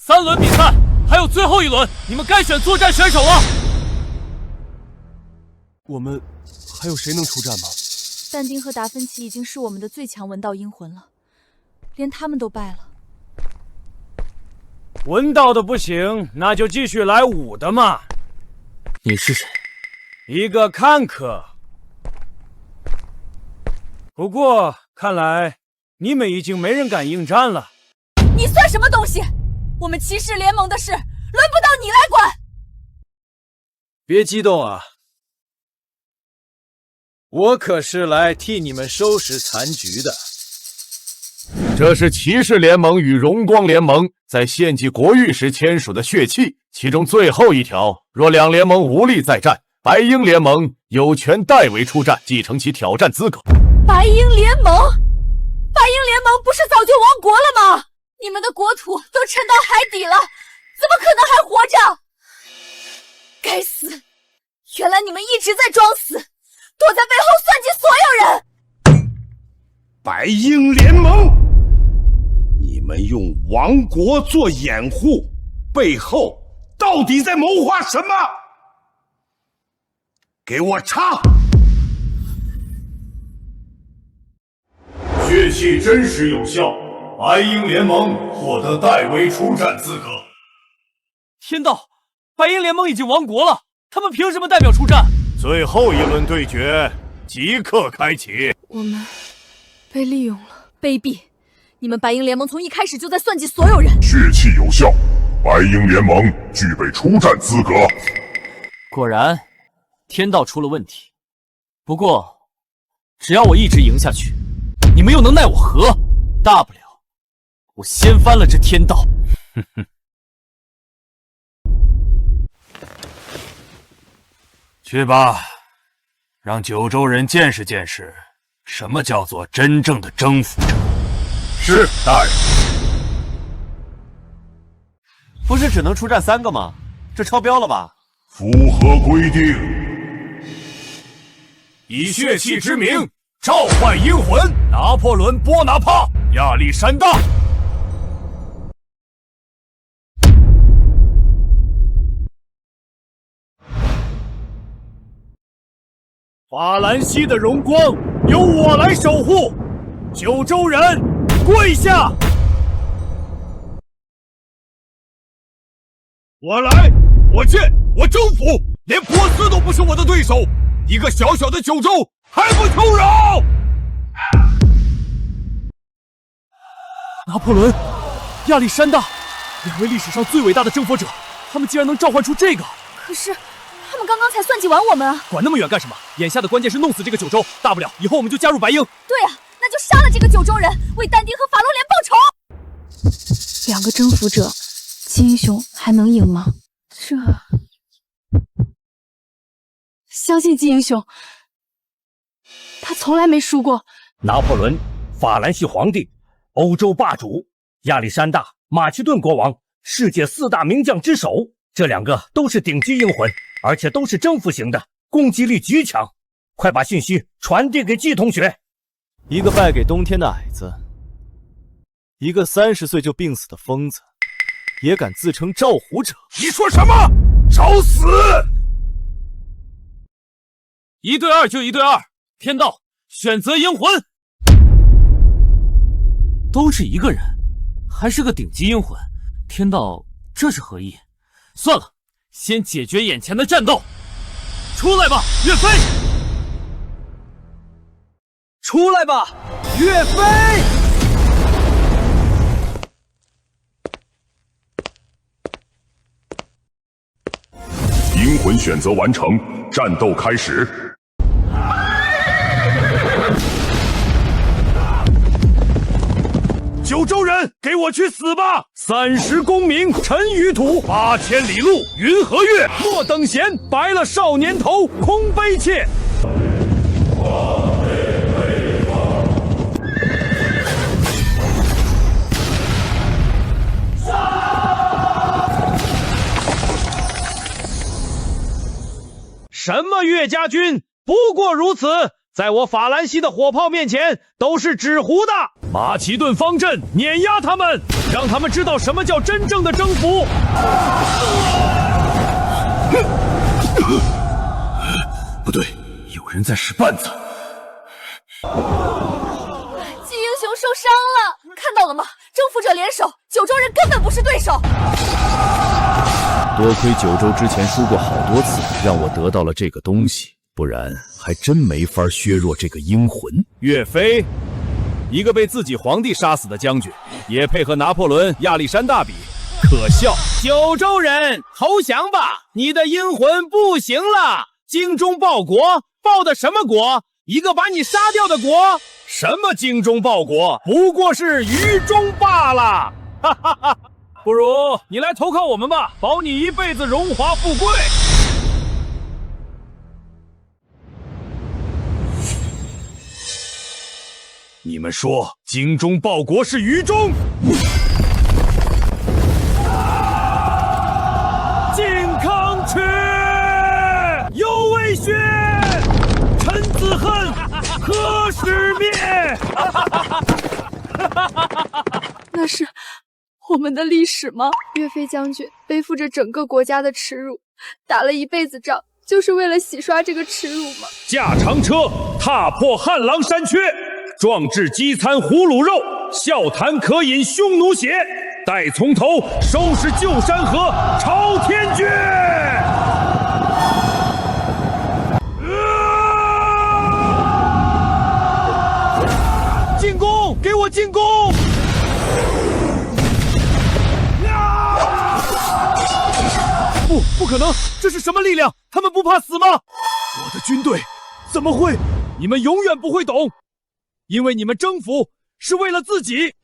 ？3轮比赛，还有最后1轮，你们该选作战选手了。我们还有谁能出战吗？但丁和达芬奇已经是我们的最强文道阴魂了，连他们都败了。文道的不行，那就继续来武的嘛。你是谁？一个看客。不过看来你们已经没人敢应战了。你算什么东西？我们骑士联盟的事轮不到你来管。别激动啊，我可是来替你们收拾残局的。这是骑士联盟与荣光联盟在献祭国运时签署的血契，其中最后一条，若两联盟无力再战，白鹰联盟有权代为出战，继承其挑战资格。白鹰联盟？白鹰联盟不是早就亡国了吗？你们的国土都沉到海底了，怎么可能还活着？该死！原来你们一直在装死，躲在背后算计所有人。白鹰联盟，你们用亡国做掩护，背后到底在谋划什么？给我查！血气真实有效，白鹰联盟获得代为出战资格。天道，白鹰联盟已经亡国了，他们凭什么代表出战？最后1轮对决即刻开启。我们被利用了，卑鄙！你们白鹰联盟从一开始就在算计所有人。血气有效，白鹰联盟具备出战资格。果然，天道出了问题。不过，只要我一直赢下去，你们又能奈我何？大不了我掀翻了这天道。哼哼。去吧，让九州人见识见识，什么叫做真正的征服者。是，大人。不是只能出战3个吗？这超标了吧？符合规定。以血气之名召唤阴魂，拿破仑·波拿帕，亚历山大。法兰西的荣光由我来守护，九州人跪下！我来，我见，我征服，连波斯都不是我的对手，一个小小的九州还不求饶！拿破仑、亚历山大，2位历史上最伟大的征服者，他们竟然能召唤出这个。可是他们刚刚才算计完我们啊！管那么远干什么？眼下的关键是弄死这个九州，大不了以后我们就加入白鹰。对啊，那就杀了这个九州人，为但丁和法罗连报仇。2个征服者，金英雄还能赢吗？相信金英雄，他从来没输过。拿破仑，法兰西皇帝，欧洲霸主；亚历山大，马其顿国王，世界4大名将之首。这2个都是顶级阴魂，而且都是征服型的，攻击力极强。快把信息传递给季同学。一个败给冬天的矮子，一个30岁就病死的疯子，也敢自称召虎者？你说什么？找死！1对2就1对2，天道选择阴魂。都是一个人，还是个顶级阴魂，天道这是何意？算了，先解决眼前的战斗。出来吧，岳飞！出来吧，岳飞！阴魂选择完成，战斗开始。九州人，给我去死吧！30功名尘与土，8000里路云和月。莫等闲，白了少年头，空悲切。么岳家军不过如此，在我法兰西的火炮面前都是纸糊的。马其顿方阵碾压他们，让他们知道什么叫真正的征服。不对，有人在使绊子。季英雄受伤了，看到了吗？征服者联手，九州人根本不是对手。多亏九州之前输过好多次，让我得到了这个东西，不然还真没法削弱这个阴魂。岳飞，一个被自己皇帝杀死的将军，也配和拿破仑、亚历山大比，可笑！九州人投降吧，你的阴魂不行了。精忠报国，报的什么国？一个把你杀掉的国？什么精忠报国，不过是愚忠罢了！哈哈哈！不如你来投靠我们吧，保你一辈子荣华富贵。你们说精忠报国是愚忠？靖康耻，犹未雪，臣子恨，何时灭？那是我们的历史吗？岳飞将军背负着整个国家的耻辱，打了一辈子仗，就是为了洗刷这个耻辱吗？驾长车，踏破汉狼山缺，壮志饥餐胡虏肉，笑谈渴饮匈奴血。待从头收拾旧山河，朝天阙。进攻！给我进攻！不可能！这是什么力量？他们不怕死吗？我的军队怎么会？你们永远不会懂，因为你们征服是为了自己，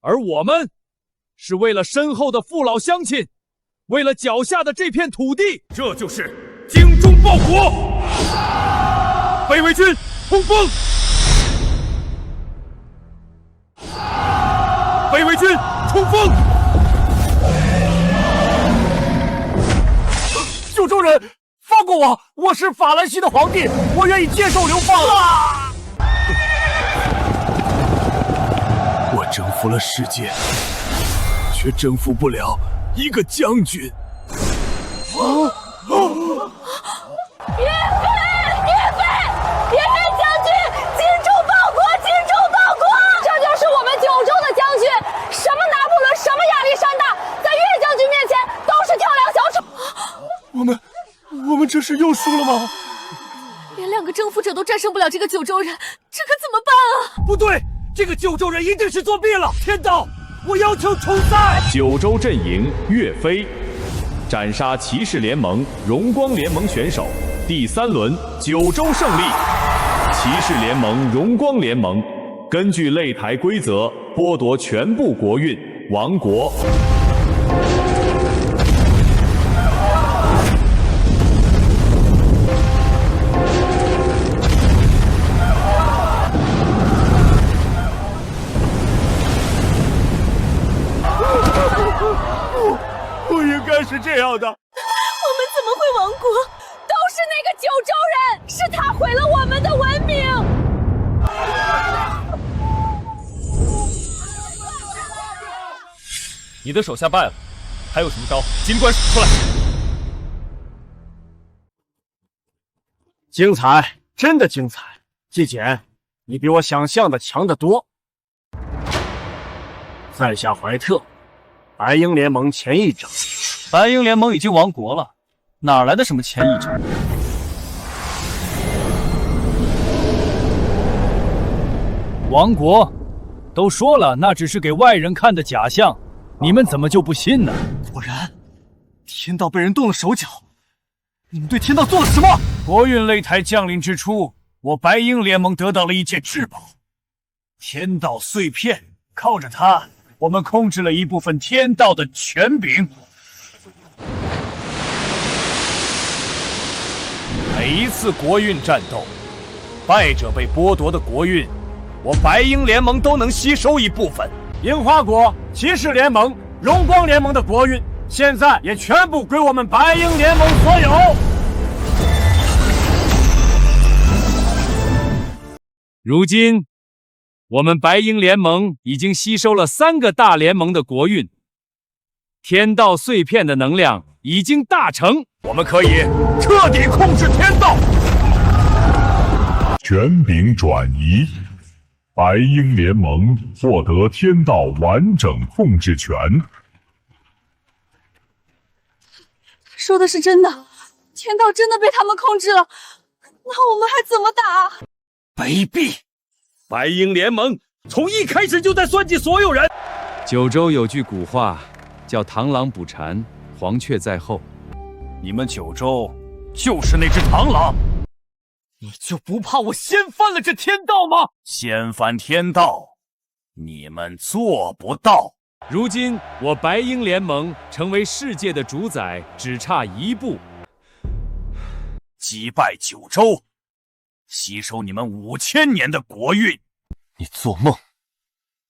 而我们是为了身后的父老乡亲，为了脚下的这片土地。这就是精忠报国。北魏军冲锋！北魏军冲锋！九州人，放过我！我是法兰西的皇帝，我愿意接受流放。我征服了世界，却征服不了一个将军。岳飞将军，精忠报国，精忠报国！这就是我们九州的将军，什么拿破仑，什么亚历山大，在岳将军面前都是跳梁小丑。我们这是又输了吗？连2个征服者都战胜不了这个九州人，这可怎么办啊？不对，这个九州人一定是作弊了！天道，我要求重赛！九州阵营岳飞斩杀骑士联盟、荣光联盟选手，第3轮九州胜利。骑士联盟、荣光联盟根据擂台规则剥夺全部国运，亡国。不应该是这样的。我们怎么会亡国？都是那个九州人，是他毁了我们的文明。你的手下败了，还有什么招？尽管使出来。精彩，真的精彩！季简，你比我想象的强得多。在下怀特，白鹰联盟前议长。白鹰联盟已经亡国了，哪来的什么前议长？亡国？都说了，那只是给外人看的假象，你们怎么就不信呢？果然，天道被人动了手脚。你们对天道做了什么？国运擂台降临之初，我白鹰联盟得到了一件至宝——天道碎片。靠着它，我们控制了一部分天道的权柄。每一次国运战斗，败者被剥夺的国运，我白鹰联盟都能吸收一部分。樱花国、骑士联盟、荣光联盟的国运，现在也全部归我们白鹰联盟所有。如今，我们白鹰联盟已经吸收了3个大联盟的国运，天道碎片的能量已经大成，我们可以彻底控制天道。权柄转移，白鹰联盟获得天道完整控制权。说的是真的，天道真的被他们控制了，那我们还怎么打？卑鄙！白鹰联盟从一开始就在算计所有人。九州有句古话叫螳螂捕蝉，黄雀在后。你们九州就是那只螳螂，你就不怕我掀翻了这天道吗？掀翻天道，你们做不到。如今我白鹰联盟成为世界的主宰，只差一步，击败九州，吸收你们5000年的国运。你做梦！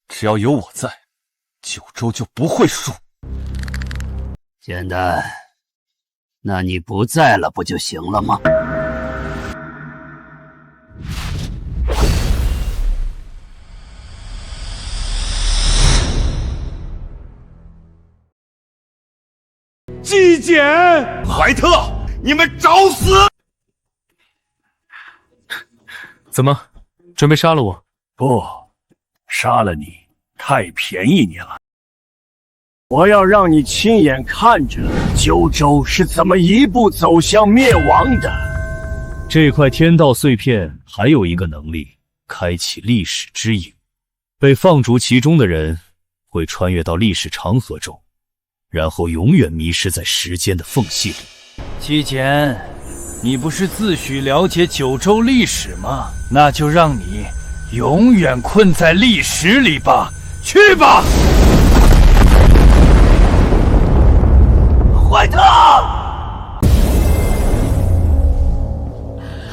只要有我在，九州就不会输。简单，那你不在了不就行了吗？纪检，怀特，你们找死！怎么，准备杀了我？不，杀了你太便宜你了。我要让你亲眼看着九州是怎么一步走向灭亡的。这块天道碎片还有一个能力，开启历史之影。被放逐其中的人会穿越到历史长河中，然后永远迷失在时间的缝隙里。纪检，你不是自诩了解九州历史吗？那就让你永远困在历史里吧。去吧！怀特！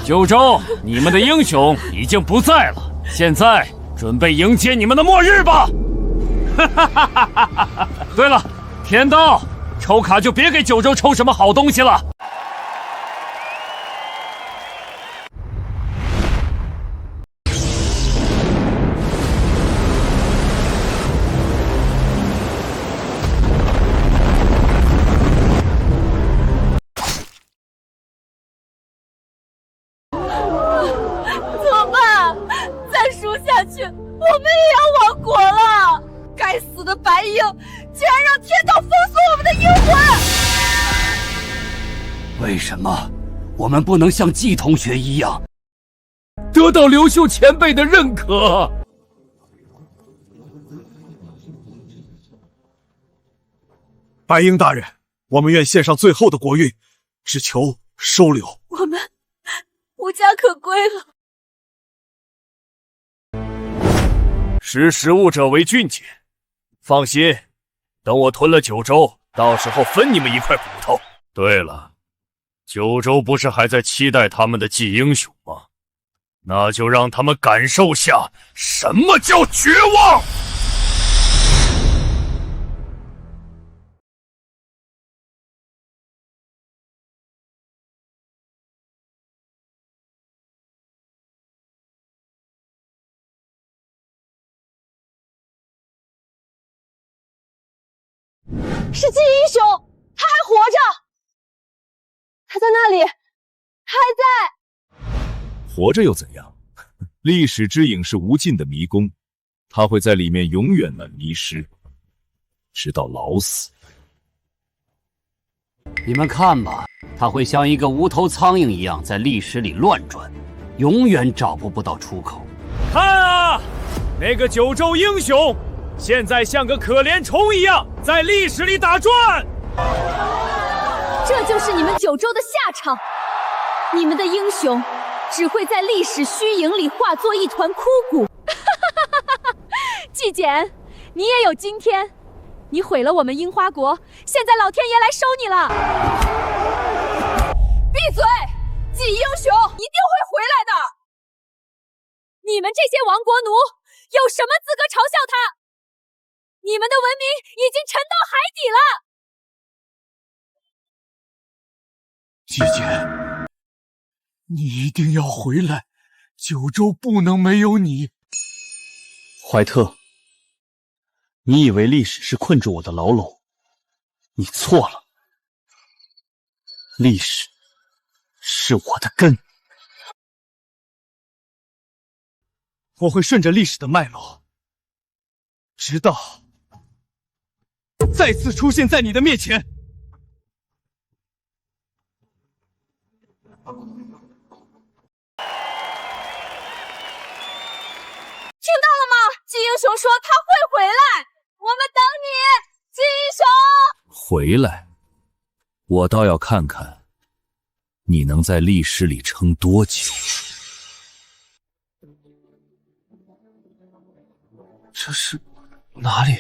九州，你们的英雄已经不在了，现在准备迎接你们的末日吧！对了，天道，抽卡就别给九州抽什么好东西了。怎么办？再输下去，我们也要亡国了！该死的白鹰，居然让天道封锁我们的阴魂！为什么我们不能像季同学一样，得到刘秀前辈的认可？白鹰大人，我们愿献上最后的国运，只求收留。我们无家可归了。识时务者为俊杰。放心，等我吞了九州，到时候分你们一块骨头。对了，九州不是还在期待他们的祭英雄吗？那就让他们感受下什么叫绝望！是季英雄，他还活着，他在那里，他还在。活着又怎样？历史之影是无尽的迷宫，他会在里面永远的迷失，直到老死。你们看吧，他会像一个无头苍蝇一样在历史里乱转，永远找不到出口。看啊，那个九州英雄现在像个可怜虫一样在历史里打转。这就是你们九州的下场，你们的英雄只会在历史虚影里化作一团枯骨。季简，你也有今天，你毁了我们樱花国，现在老天爷来收你了。闭嘴！季英雄一定会回来的。你们这些亡国奴有什么资格嘲笑他？你们的文明已经沉到海底了。季简，你一定要回来，九州不能没有你。怀特，你以为历史是困住我的牢笼？你错了，历史是我的根。我会顺着历史的脉络，直到再次出现在你的面前。听到了吗？季英雄说他会回来，我们等你，季英雄。回来，我倒要看看你能在历史里撑多久。这是哪里？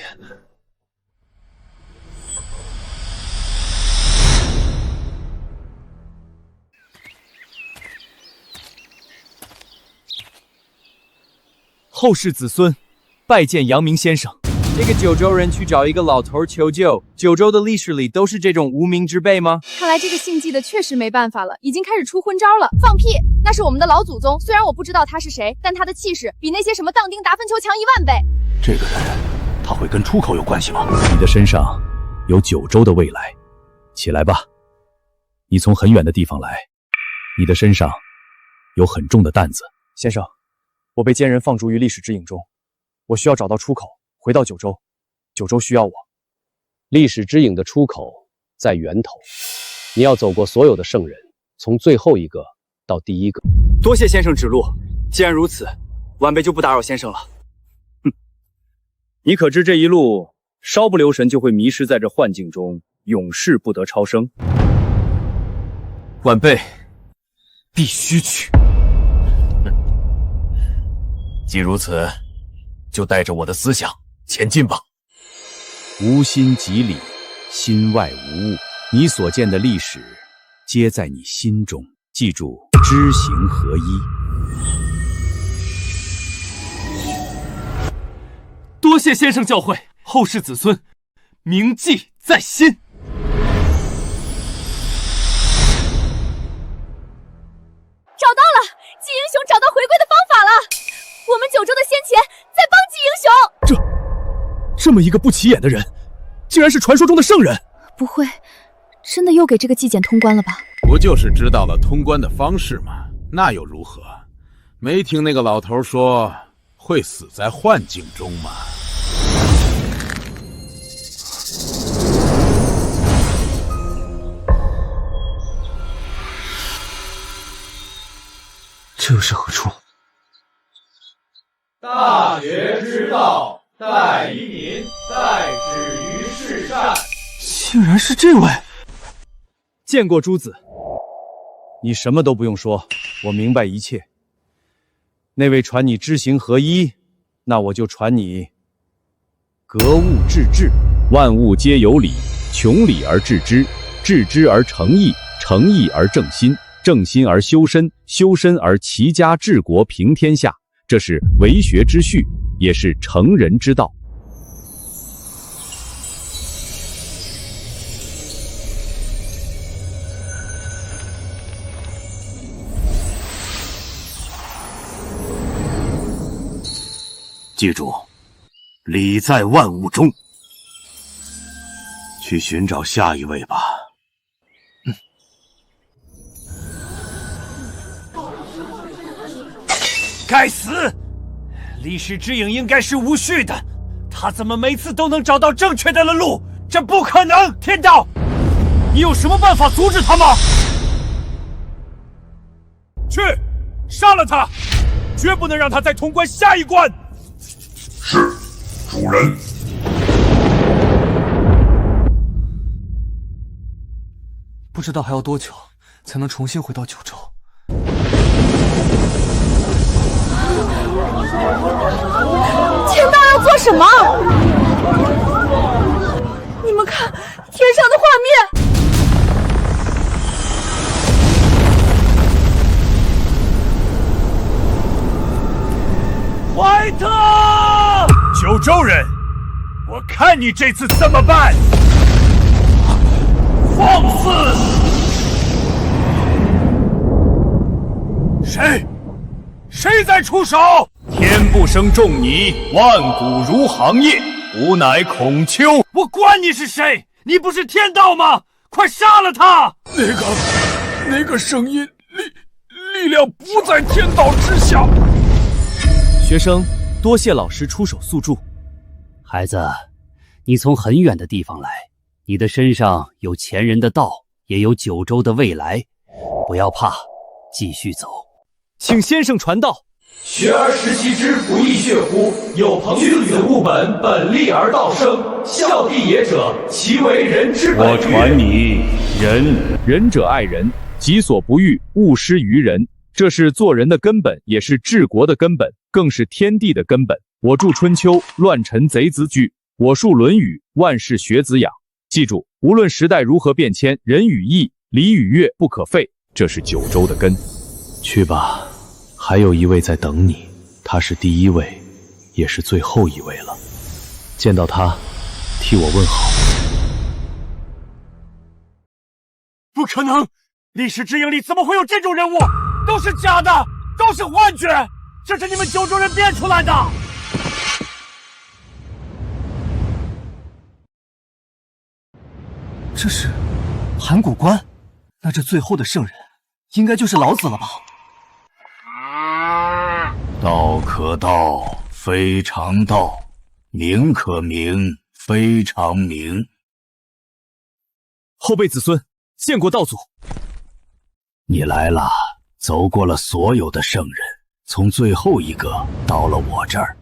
后世子孙拜见阳明先生。这个九州人去找一个老头求救，九州的历史里都是这种无名之辈吗？看来这个姓季的确实没办法了，已经开始出昏招了。放屁！那是我们的老祖宗，虽然我不知道他是谁，但他的气势比那些什么当丁达芬球强10000倍。这个人，他会跟出口有关系吗？你的身上有九州的未来，起来吧。你从很远的地方来，你的身上有很重的担子。先生，我被奸人放逐于历史之影中，我需要找到出口，回到九州。九州需要我。历史之影的出口在源头，你要走过所有的圣人，从最后一个到第一个。多谢先生指路。既然如此，晚辈就不打扰先生了。你可知这一路稍不留神就会迷失在这幻境中，永世不得超生。晚辈必须去。既如此，就带着我的思想前进吧。无心即理，心外无物。你所见的历史，皆在你心中。记住，知行合一。多谢先生教诲，后世子孙铭记在心。找到了，季英雄找到回归的方法了。我们九州的先贤在帮季英雄。这么一个不起眼的人，竟然是传说中的圣人。不会，真的又给这个纪检通关了吧？不就是知道了通关的方式吗？那又如何？没听那个老头说会死在幻境中吗？这又是何处？大学之道，在于民，在止于至善。竟然是这位！见过诸子。你什么都不用说，我明白一切。那位传你知行合一，那我就传你格物致知。万物皆有理，穷理而治之，治之而诚意，诚意而正心，正心而修身，修身而齐家治国平天下。这是为学之序，也是成人之道。记住，理在万物中。去寻找下一位吧。该死！历史之影应该是无序的，他怎么每次都能找到正确的路？这不可能！天道，你有什么办法阻止他吗？去，杀了他！绝不能让他再通关下一关。是，主人。不知道还要多久才能重新回到九州。天道要做什么？你们看，天上的画面。怀特，九州人，我看你这次怎么办！放肆！谁谁在出手？天不生仲尼，万古如行业，吾乃孔丘。我管你是谁，你不是天道吗？快杀了他！那个声音，力量不在天道之下。学生，多谢老师出手速助。孩子，你从很远的地方来，你的身上有前人的道，也有九州的未来，不要怕，继续走。请先生传道。学而时习之，不亦说乎？有朋君子务本，本立而道生。孝弟也者，其为人之本。我传你，仁者爱人，己所不欲，勿施于人。这是做人的根本，也是治国的根本，更是天地的根本。我著《春秋》，乱臣贼子惧；我述《论语》，万事学子养。记住，无论时代如何变迁，仁与义、礼与乐不可废，这是九州的根。去吧。还有一位在等你，他是第一位，也是最后一位了。见到他，替我问好。不可能！历史之影里怎么会有这种人物？都是假的，都是幻觉，这是你们九州人编出来的。这是函谷关，那这最后的圣人，应该就是老子了吧？道可道，非常道；名可名，非常名。后辈子孙，见过道祖。你来了，走过了所有的圣人，从最后一个到了我这儿。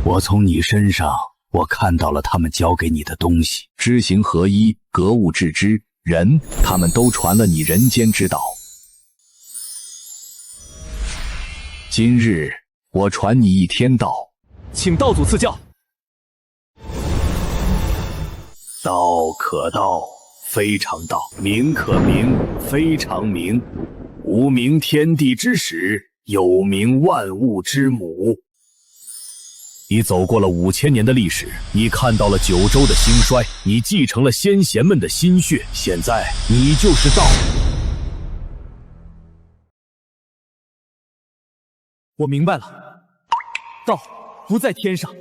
我从你身上，我看到了他们教给你的东西：知行合一、格物致知、仁，他们都传了你人间之道。今日我传你一天道，请道祖赐教。道可道，非常道；名可名，非常名。无名天地之始，有名万物之母。你走过了5000年的历史，你看到了九州的兴衰，你继承了先贤们的心血，现在你就是道。我明白了，道不在天上，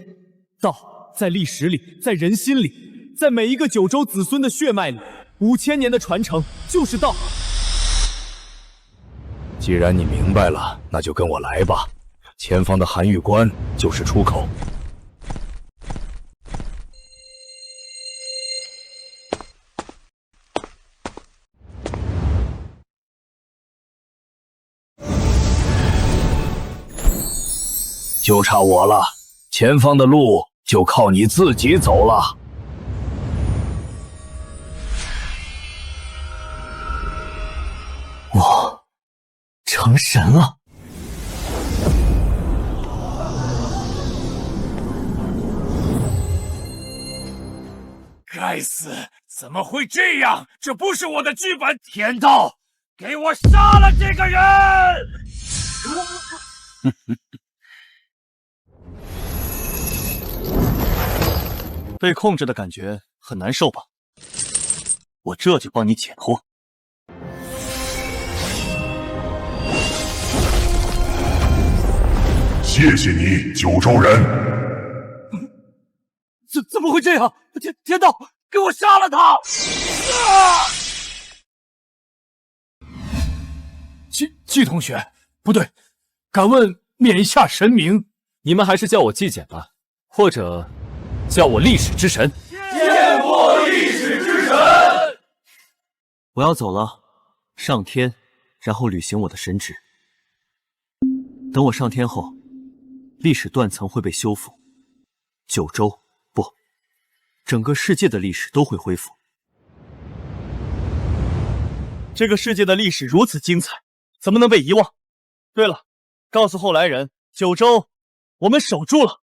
道在历史里，在人心里，在每一个九州子孙的血脉里。5000年的传承就是道。既然你明白了，那就跟我来吧。前方的函谷关就是出口。就差我了，前方的路就靠你自己走了。我成神了。该死，怎么会这样？这不是我的剧本！天道，给我杀了这个人！被控制的感觉很难受吧？我这就帮你解脱。谢谢你，九州人。怎么会这样？天道，给我杀了他！季同学，不对，敢问冕下神明？你们还是叫我季简吧，或者叫我历史之神。见过历史之神。我要走了，上天，然后履行我的神职。等我上天后，历史断层会被修复，九州不，整个世界的历史都会恢复。这个世界的历史如此精彩，怎么能被遗忘？对了，告诉后来人，九州我们守住了。